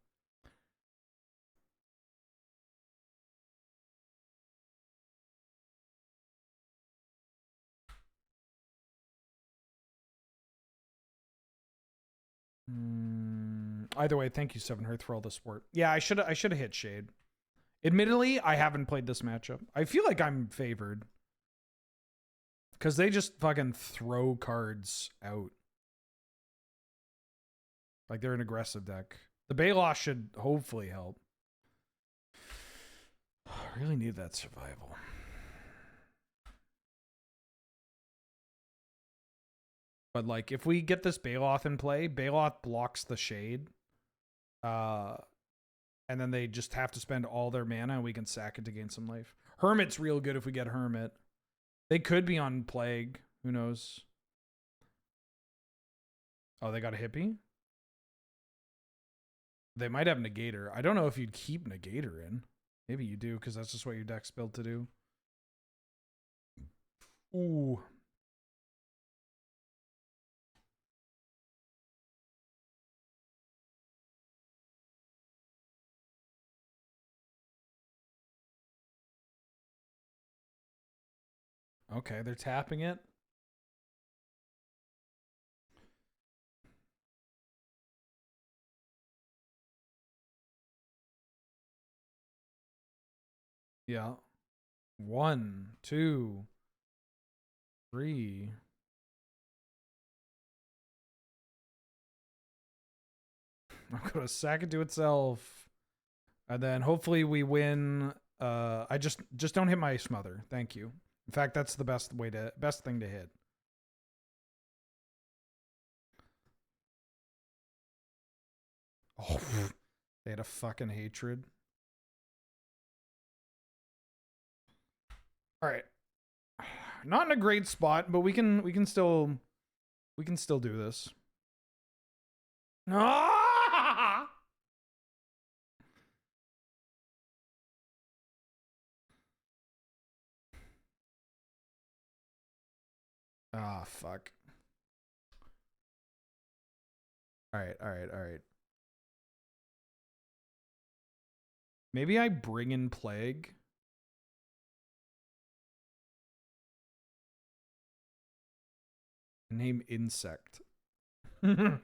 Either way, thank you, 7 for all the support. Yeah, I should have hit Shade. Admittedly, I haven't played this matchup. I feel like I'm favored. Because they just fucking throw cards out. Like they're an aggressive deck. The Baloth should hopefully help. I really need that survival. But like if we get this Baloth in play, Baloth blocks the Shade. And then they just have to spend all their mana and we can sack it to gain some life. Hermit's real good if we get Hermit. They could be on Plague. Who knows? Oh, they got a Hippie? They might have Negator. I don't know if you'd keep Negator in. Maybe you do, because that's just what your deck's built to do. Ooh. Okay, they're tapping it. Yeah. 1, 2, 3. I'm gonna sack it to itself. And then hopefully we win. I just don't hit my smother. Thank you. In fact, that's the best thing to hit. Oh, they had a fucking hatred. All right. Not in a great spot, but we can still do this. Ah! Ah, fuck. All right. Maybe I bring in Plague. Name Insect. No,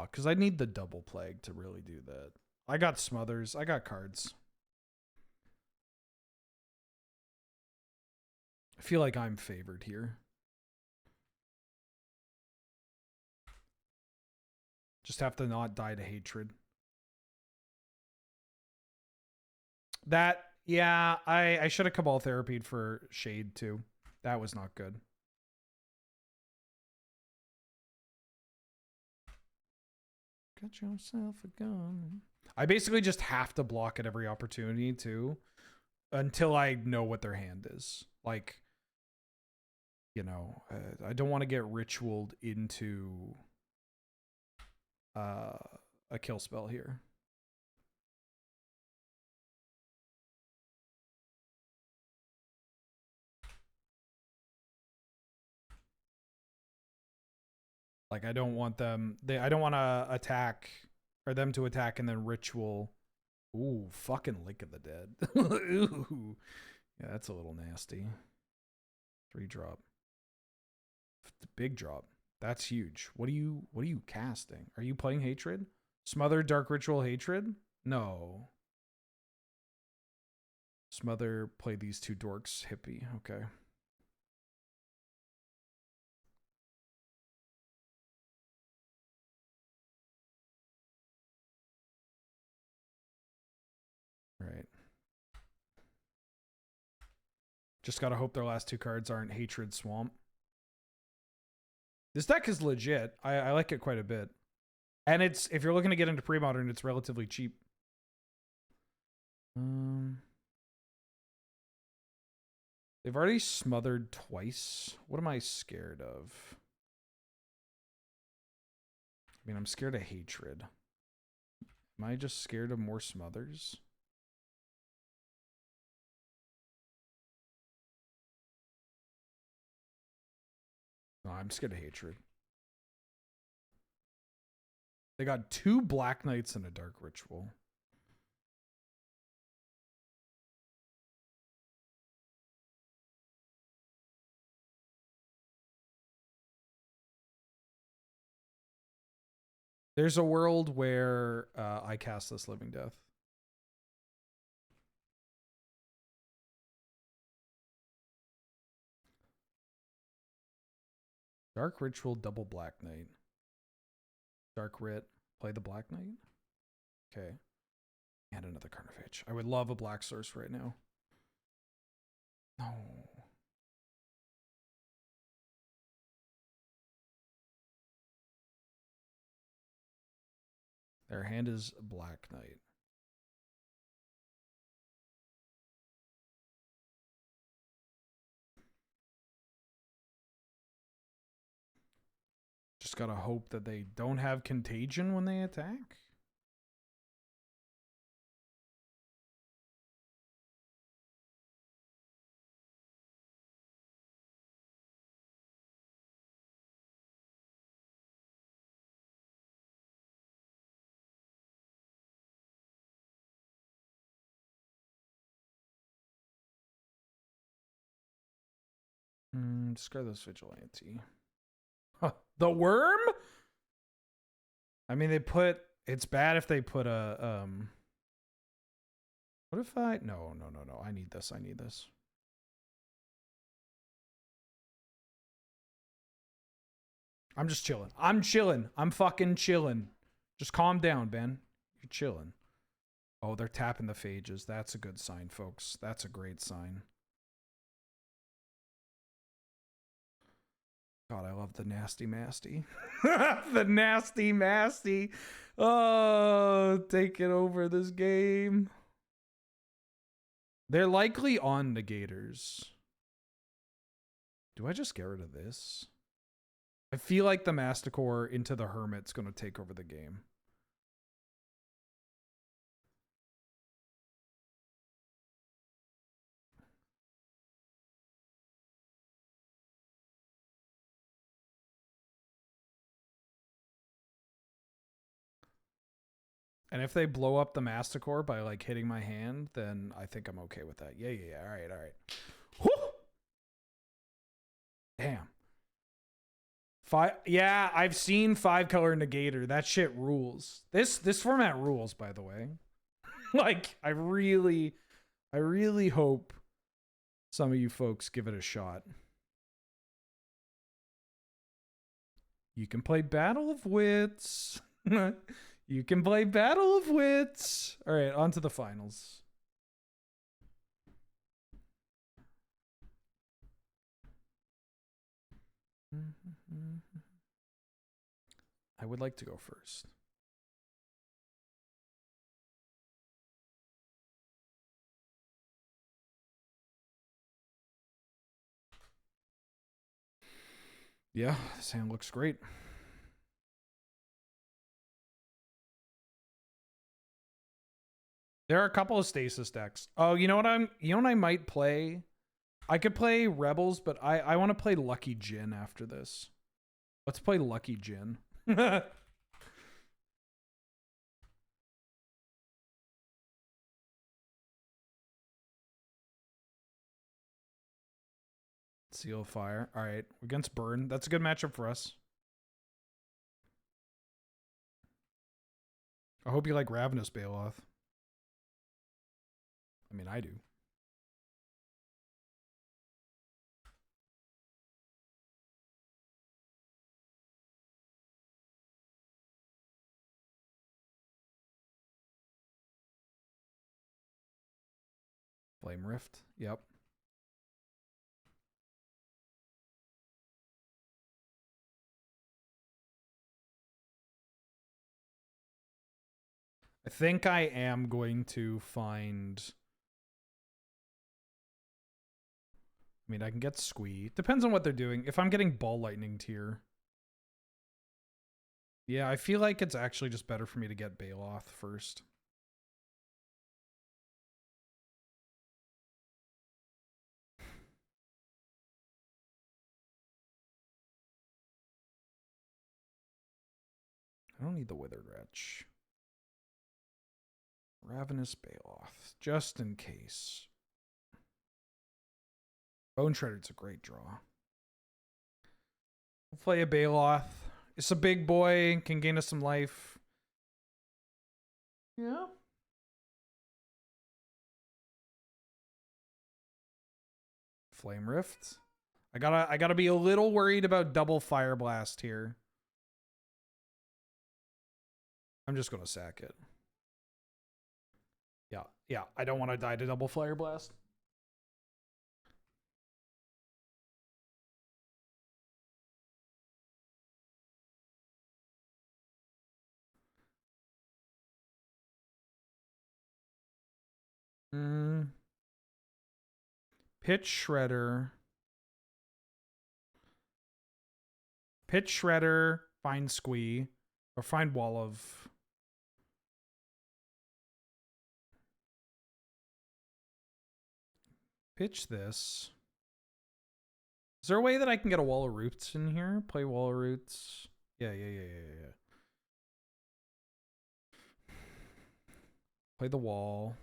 because I need the double Plague to really do that. I got Smothers. I got cards. I feel like I'm favored here. Just have to not die to hatred. That, yeah, I should have Cabal Therapied for Shade too. That was not good. Got yourself a gun. I basically just have to block at every opportunity too, until I know what their hand is. Like, you know, I don't want to get ritualed into a kill spell here. Like, I don't want them. I don't want to attack or them to attack and then ritual. Ooh, fucking Link of the Dead. Ooh, yeah, that's a little nasty. 3-drop, big drop. That's huge. What are you casting? Are you playing Hatred? Smother, Dark Ritual, Hatred? No. Smother, play these 2 dorks, hippie. Okay. Right. Just gotta hope their last 2 cards aren't Hatred, Swamp. This deck is legit. I like it quite a bit. And it's, if you're looking to get into Premodern, it's relatively cheap. They've already smothered twice. What am I scared of? I mean, I'm scared of Hatred. Am I just scared of more smothers? No, I'm scared of Hatred. They got 2 Black Knights and a Dark Ritual. There's a world where I cast this Living Death. Dark Ritual, double Black Knight. Dark Writ, play the Black Knight. Okay. And another Carnivage. I would love a black source right now. No. Their hand is Black Knight. Just gotta hope that they don't have Contagion when they attack. Discard this Vigilante. Huh. The Worm? I mean, they put... It's bad if they put a... What if I... No. I need this. I'm just chilling. I'm fucking chilling. Just calm down, Ben. You're chilling. Oh, they're tapping the phages. That's a good sign, folks. That's a great sign. God, I love the nasty masty. The nasty masty. Oh, taking over this game. They're likely on negators. Do I just get rid of this? I feel like the Masticore into the Hermit's going to take over the game. And if they blow up the Masticore by like hitting my hand, then I think I'm okay with that. Yeah. All right. Whew! Damn. Yeah, I've seen 5-color negator. That shit rules. This format rules, by the way. Like, I really hope some of you folks give it a shot. You can play Battle of Wits. You can play Battle of Wits. All right, on to the finals. I would like to go first. Yeah, this hand looks great. There are a couple of stasis decks. Oh, you know what I might play? I could play Rebels, but I want to play Lucky Jin after this. Let's play Lucky Jin. Seal of Fire. All right, against Burn. That's a good matchup for us. I hope you like Ravenous Baloth. I mean, I do. Flame Rift. Yep. I think I am going to find... I mean, I can get Squee. Depends on what they're doing. If I'm getting Ball Lightning tier. Yeah, I feel like it's actually just better for me to get Baloth first. I don't need the Withered Wretch. Ravenous Baloth, just in case. Bone Shredder's a great draw. We'll play a Baloth. It's a big boy, can gain us some life. Yeah. Flame Rift. I gotta be a little worried about double Fire Blast here. I'm just gonna sack it. Yeah, I don't want to die to double Fire Blast. Pitch Shredder. Pitch Shredder, find Squee, or find Wall of... Pitch this. Is there a way that I can get a Wall of Roots in here? Play Wall of Roots. Yeah. Play the wall.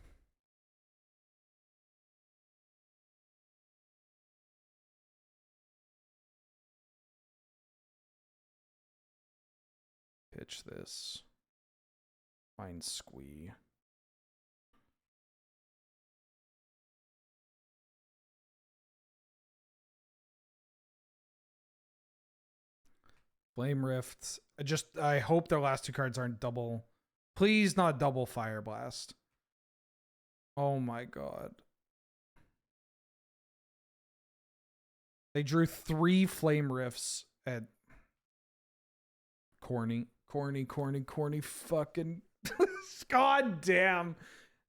Pitch this. Find Squee. Flame Rift. I hope their last two cards aren't double. Please not double Fire Blast. Oh my god. They drew 3 Flame Rifts at corny fucking god damn.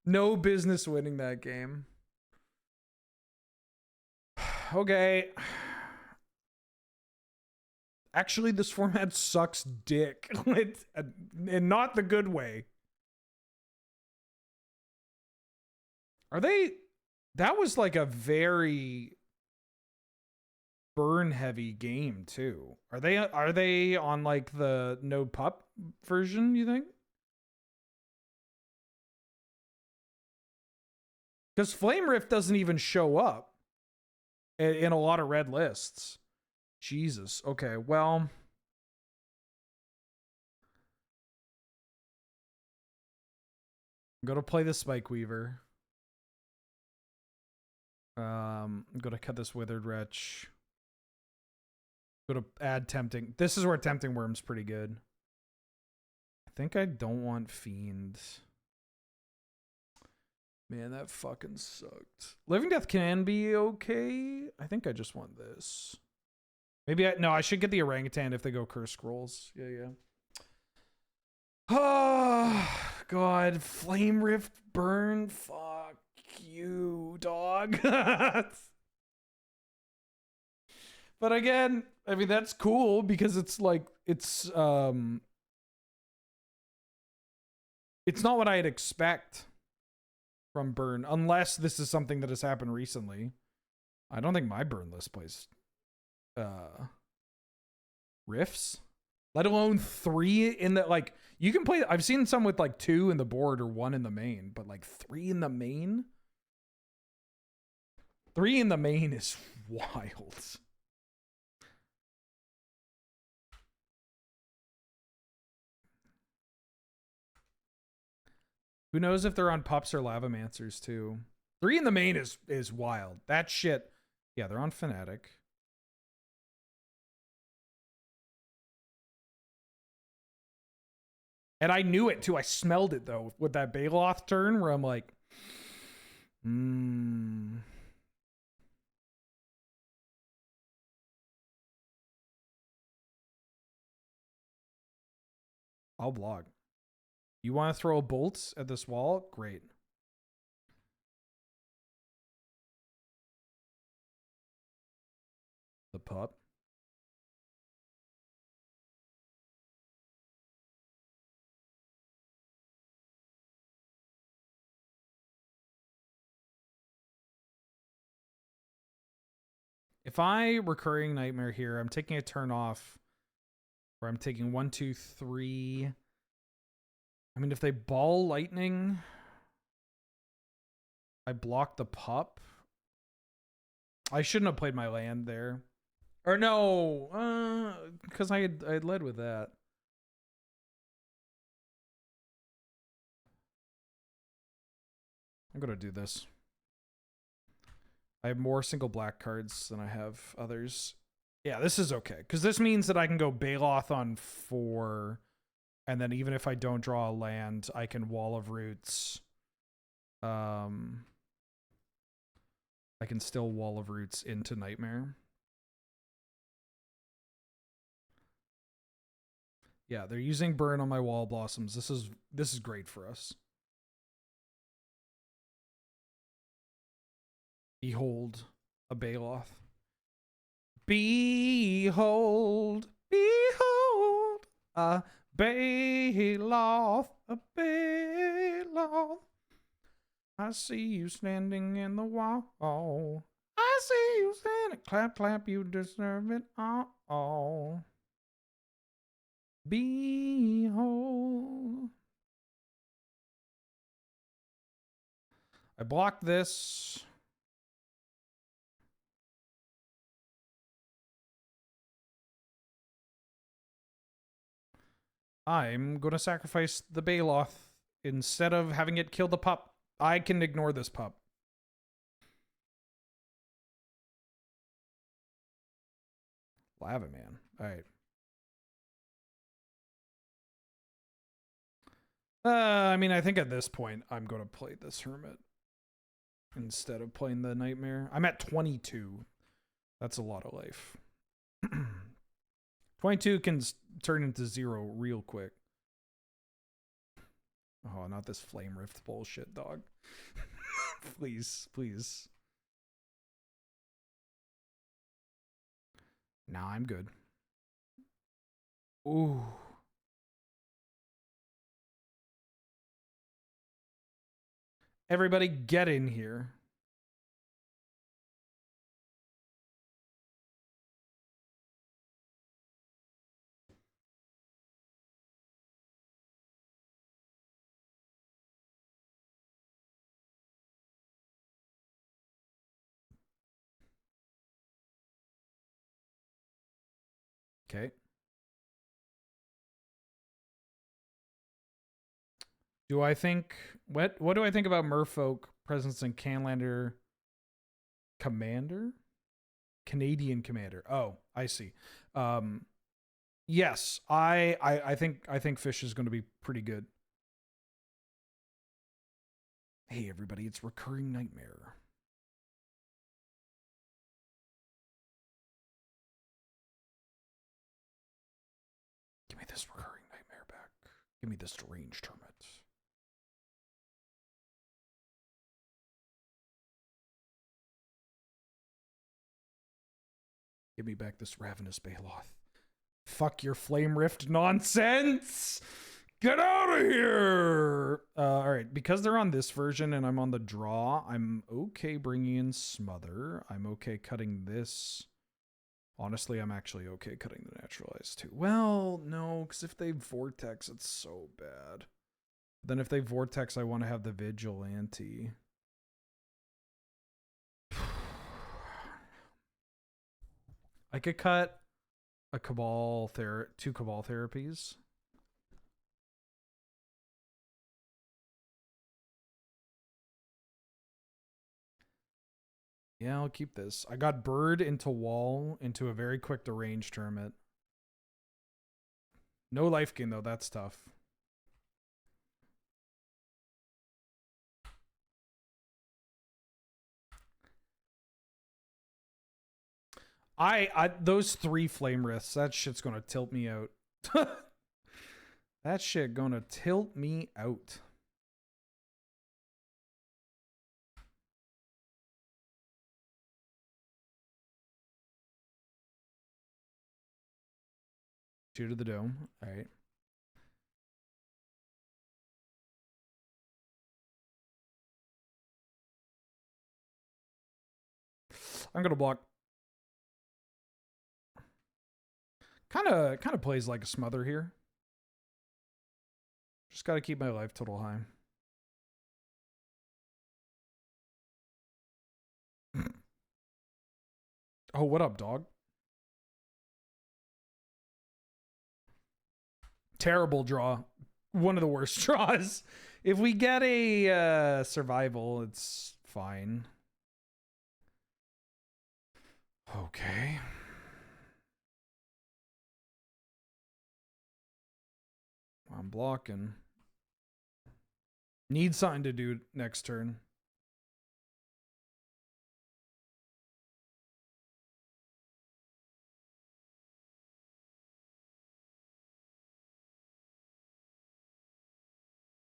No business winning that game. Okay. Actually, this format sucks dick. And not the good way. Are they... That was like a very burn heavy game too. Are they on like the no pup version, you think? Because Flame Rift doesn't even show up in a lot of red lists. Jesus. Okay, well... I'm going to play the Spike Weaver. I'm going to cut this Withered Wretch. I'm going to add Tempting. This is where Tempting Worm's pretty good. I think I don't want Fiend. Man, that fucking sucked. Living Death can be okay. I think I just want this. Maybe I should get the orangutan if they go curse scrolls. Yeah. Oh God, flame rift burn. Fuck you, dog. But again, I mean that's cool because it's like it's not what I'd expect from burn unless this is something that has happened recently. I don't think my burn list plays rifts, let alone 3 in the like you can play. I've seen some with like 2 in the board or 1 in the main, but like 3 in the main. 3 in the main is wild. Who knows if they're on pups or lavamancers too? 3 in the main is wild. That shit. Yeah, they're on Fnatic. And I knew it too. I smelled it though with that Baloth turn where I'm like, I'll block. You want to throw bolts at this wall? Great. The pup. If I recurring nightmare here, I'm taking a turn off. Or I'm taking 1, 2, 3. I mean, if they ball lightning, I block the pup. I shouldn't have played my land there. Or no, because I had led with that. I'm gonna do this. I have more single black cards than I have others. Yeah, this is okay. Because this means that I can go Baloth on 4. And then even if I don't draw a land, I can Wall of Roots. I can still Wall of Roots into Nightmare. Yeah, they're using Burn on my Wall Blossoms. This is great for us. Behold a Baloth. Behold, behold a Baloth, a Baloth. I see you standing in the wall. I see you standing. Clap, clap, you deserve it all. Behold. I block this. I'm going to sacrifice the Baloth instead of having it kill the pup. I can ignore this pup. Lava Man. All right. I mean, I think at this point, I'm going to play this Hermit instead of playing the Nightmare. I'm at 22. That's a lot of life. 22 can turn into 0 real quick. Oh, not this Flame Rift bullshit, dog. Please, please. Nah, I'm good. Ooh. Everybody get in here. Okay. Do I think what do I think about Merfolk presence in Canlander Commander? Canadian Commander. Oh, I see. Yes, I think Fish is going to be pretty good. Hey everybody, it's Recurring Nightmare. this recurring nightmare back. Give me this deranged hermit. Give me back this ravenous Baloth. Fuck your flame rift nonsense! Get out of here! Alright, because they're on this version and I'm on the draw, I'm okay bringing in Smother. I'm okay cutting this. Honestly, I'm actually okay cutting the Naturalize too. Well, no, because if they Vortex, it's so bad. Then if they Vortex, I want to have the Vigilante. I could cut a two Cabal Therapies. Yeah, I'll keep this. I got Bird into Wall into a very quick deranged hermit. No life gain though, that's tough. Those 3 flame rifts, that shit's gonna tilt me out. That shit gonna tilt me out. Shoot to the dome. All right. I'm gonna block. Kind of plays like a smother here. Just got to keep my life total high. Oh, what up, dog? Terrible draw. One of the worst draws. If we get a survival, it's fine. Okay. I'm blocking. Need something to do next turn.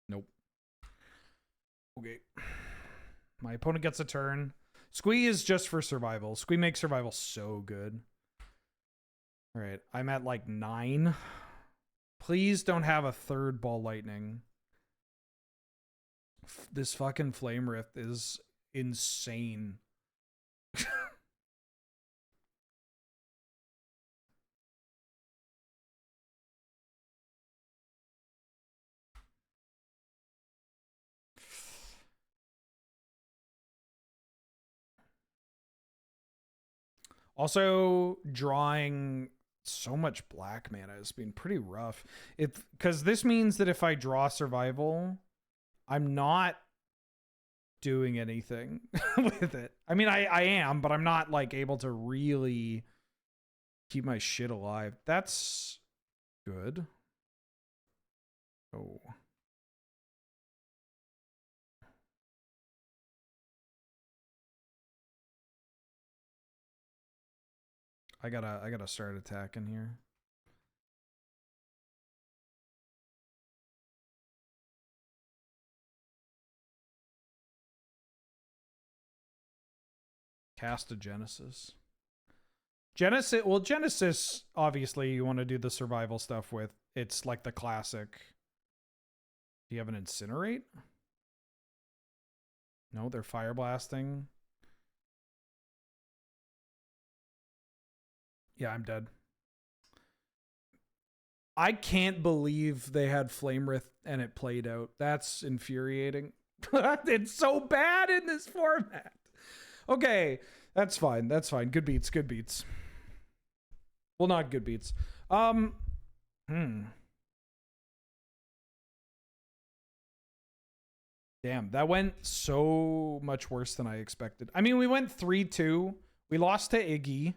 Nope. Okay. My opponent gets a turn. Squee is just for survival. Squee makes survival so good. All right. I'm at like 9. Please don't have a third ball lightning. This fucking flame rift is insane. Also, drawing so much black mana has been pretty rough. Because this means that if I draw survival, I'm not doing anything with it. I mean, I am, but I'm not like able to really keep my shit alive. That's good. Oh. I gotta start attacking here. Cast a Genesis. Genesis, obviously you want to do the survival stuff with. It's like the classic. Do you have an Incinerate? No, they're Fire Blasting. Yeah, I'm dead. I can't believe they had Flame Rift and it played out. That's infuriating. It's so bad in this format. Okay, that's fine. That's fine. Good beats. Good beats. Well, not good beats. Damn, that went so much worse than I expected. I mean, we went 3-2. We lost to Iggy,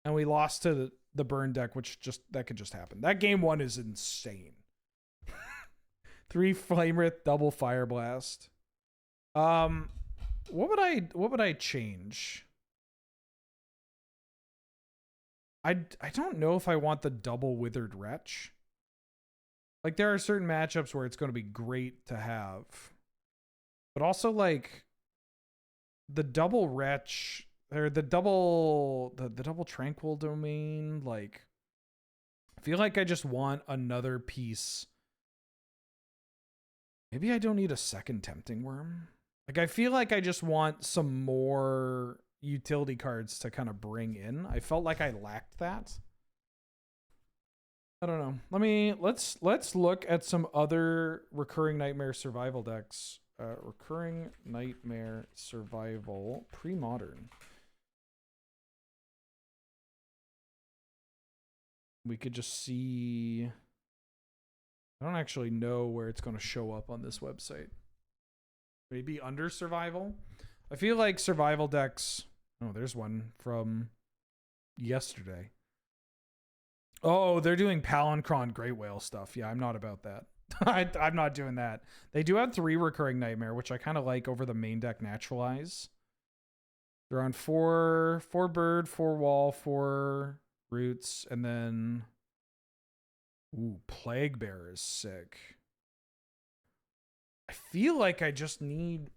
and we lost to the burn deck, which that could just happen. That game 1 is insane. 3 Flame Rift, double Fire Blast. What would I change? I don't know if I want the double Withered Wretch. Like, there are certain matchups where it's going to be great to have. But also, like, the double Wretch, or the double Tranquil Domain, like, I feel like I just want another piece. Maybe I don't need a second Tempting Worm. Like, I feel like I just want some more utility cards to kind of bring in. I felt like I lacked that. I don't know. Let's look at some other Recurring Nightmare survival decks. Recurring Nightmare survival Premodern. We could just see. I don't actually know where it's going to show up on this website. Maybe under survival. I feel like survival decks. Oh, there's one from yesterday. Oh, they're doing Palancron Great Whale stuff. Yeah, I'm not about that. I'm not doing that. They do have 3 Recurring Nightmare, which I kind of like over the main deck Naturalize. They're on 4 bird, 4 wall, 4 roots, and then ooh, Plague Bear is sick. I feel like I just need,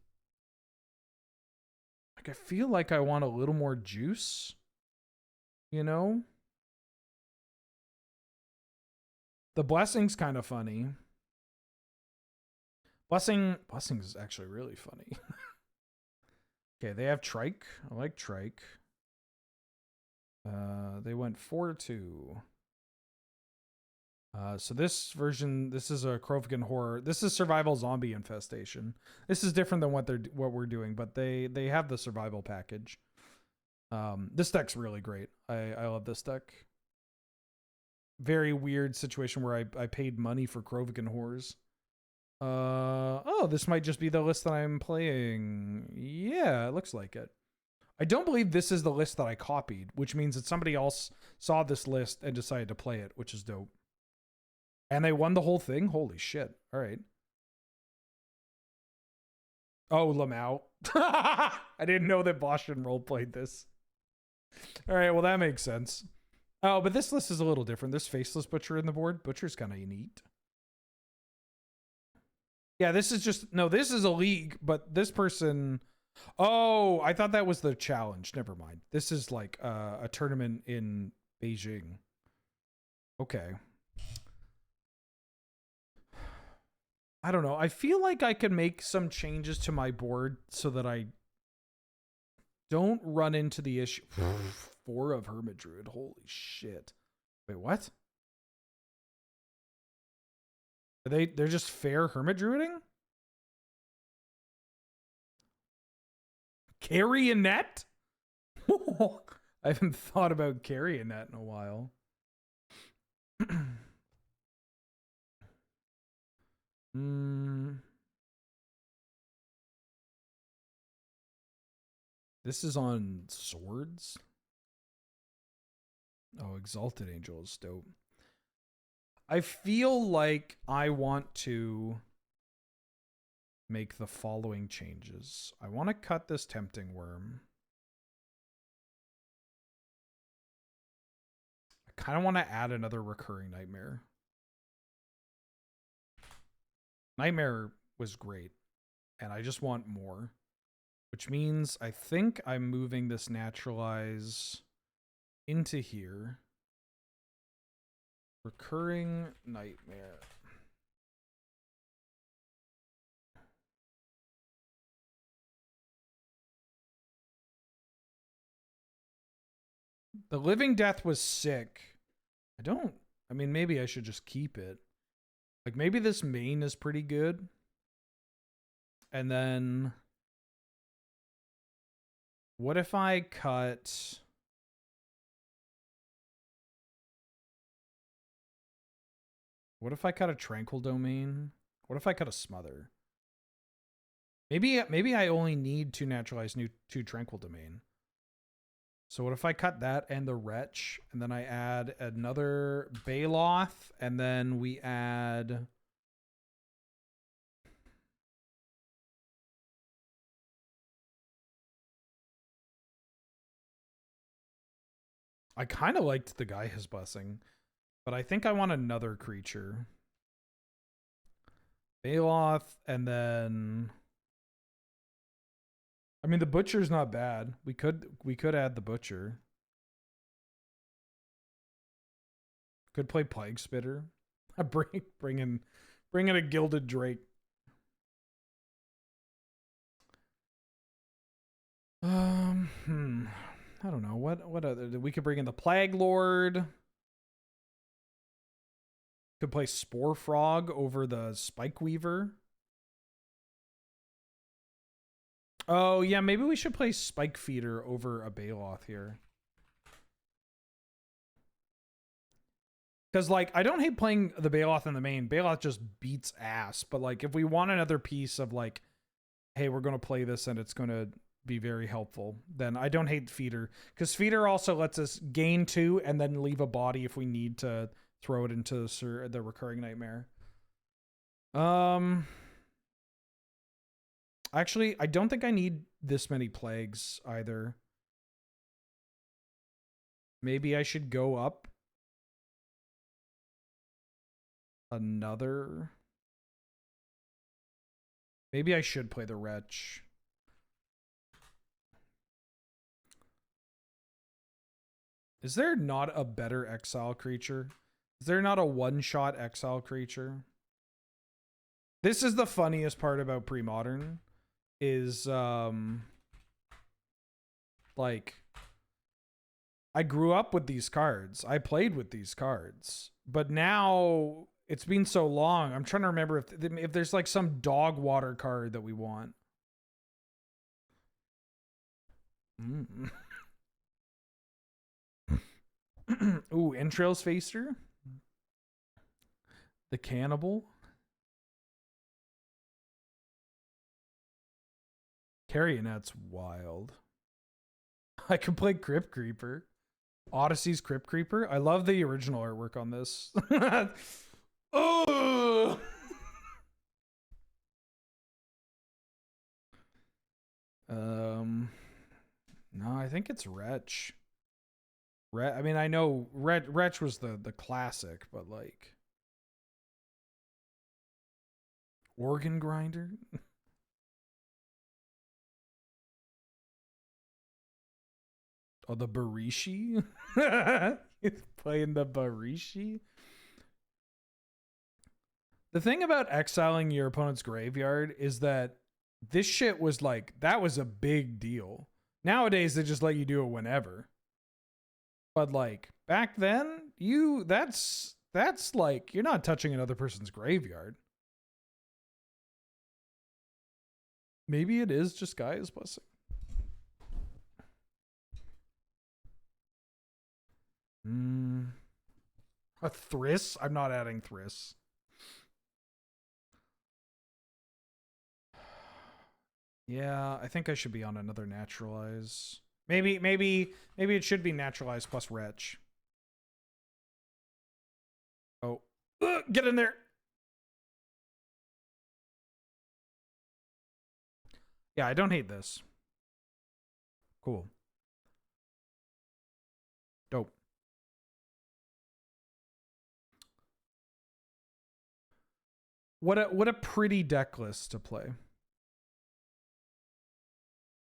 like, I feel like I want a little more juice, you know? The Blessing's kind of funny. Blessing is actually really funny. Okay, they have Trike. I like Trike. They went 4-2. So this version, this is a Krovikan Horror. This is Survival Zombie Infestation. This is different than what we're doing, but they have the survival package. This deck's really great. I love this deck. Very weird situation where I paid money for Krovikan Horrors. Oh, this might just be the list that I'm playing. Yeah, it looks like it. I don't believe this is the list that I copied, which means that somebody else saw this list and decided to play it, which is dope. And they won the whole thing? Holy shit. All right. Oh, Lamau. I didn't know that Boston Roll played this. All right, well, that makes sense. Oh, but this list is a little different. There's Faceless Butcher in the board. Butcher's kind of neat. Yeah, this is just... No, this is a league, but this person... Oh, I thought that was the challenge. Never mind. This is like a tournament in Beijing. Okay. I don't know. I feel like I can make some changes to my board so that I don't run into the issue. 4 of Hermit Druid. Holy shit. Wait, what? They're just fair Hermit Druiding? Carrionet? I haven't thought about Carrionet in a while. This is on swords. Oh, Exalted Angel is dope. I feel like I want to make the following changes. I want to cut this Tempting Worm. I kind of want to add another Recurring Nightmare. Nightmare was great, and I just want more. Which means I think I'm moving this Naturalize into here. Recurring Nightmare. The Living Death was sick. I mean, maybe I should just keep it. Like, maybe this main is pretty good. And then... What if I cut... What if I cut a Tranquil Domain? What if I cut a Smother? Maybe I only need to naturalize 2 Tranquil Domain. So what if I cut that and the Wretch, and then I add another Baloth, and then we add... I kind of liked the Gaia's Blessing, but I think I want another creature. Baloth, and then I mean the Butcher's not bad. We could add the Butcher. Could play Plague Spitter. bring in a Gilded Drake. I don't know what other we could bring in the Plague Lord. Could play Spore Frog over the Spike Weaver. Oh yeah, maybe we should play Spike Feeder over a Baloth here. Because, like, I don't hate playing the Baloth in the main. Baloth just beats ass. But, like, if we want another piece of, like, hey, we're going to play this and it's going to be very helpful, then I don't hate Feeder. Because Feeder also lets us gain 2 and then leave a body if we need to throw it into the Recurring Nightmare. Actually, I don't think I need this many plagues either. Maybe I should go up another. Maybe I should play the Wretch. Is there not a better exile creature? Is there not a one-shot exile creature? This is the funniest part about Premodern. Is like I grew up with these cards. I played with these cards. But now it's been so long. I'm trying to remember if there's like some dog water card that we want. Ooh, Entrails Facer. The Cannibal. Carrionet's wild. I can play Crypt Creeper. Odyssey's Crypt Creeper. I love the original artwork on this. Oh! No, I think it's Wretch. I mean, I know Wretch was the classic, but like Organ Grinder. Oh, the Barishi? He's playing the Barishi? The thing about exiling your opponent's graveyard is that this shit was like, that was a big deal. Nowadays, they just let you do it whenever. But like, back then, that's like, you're not touching another person's graveyard. Maybe it is just Gaia's Blessing. A Thriss? I'm not adding Thriss. Yeah, I think I should be on another Naturalize. Maybe it should be Naturalize plus Wretch. Oh, get in there. Yeah, I don't hate this. Cool. Dope. What a pretty deck list to play.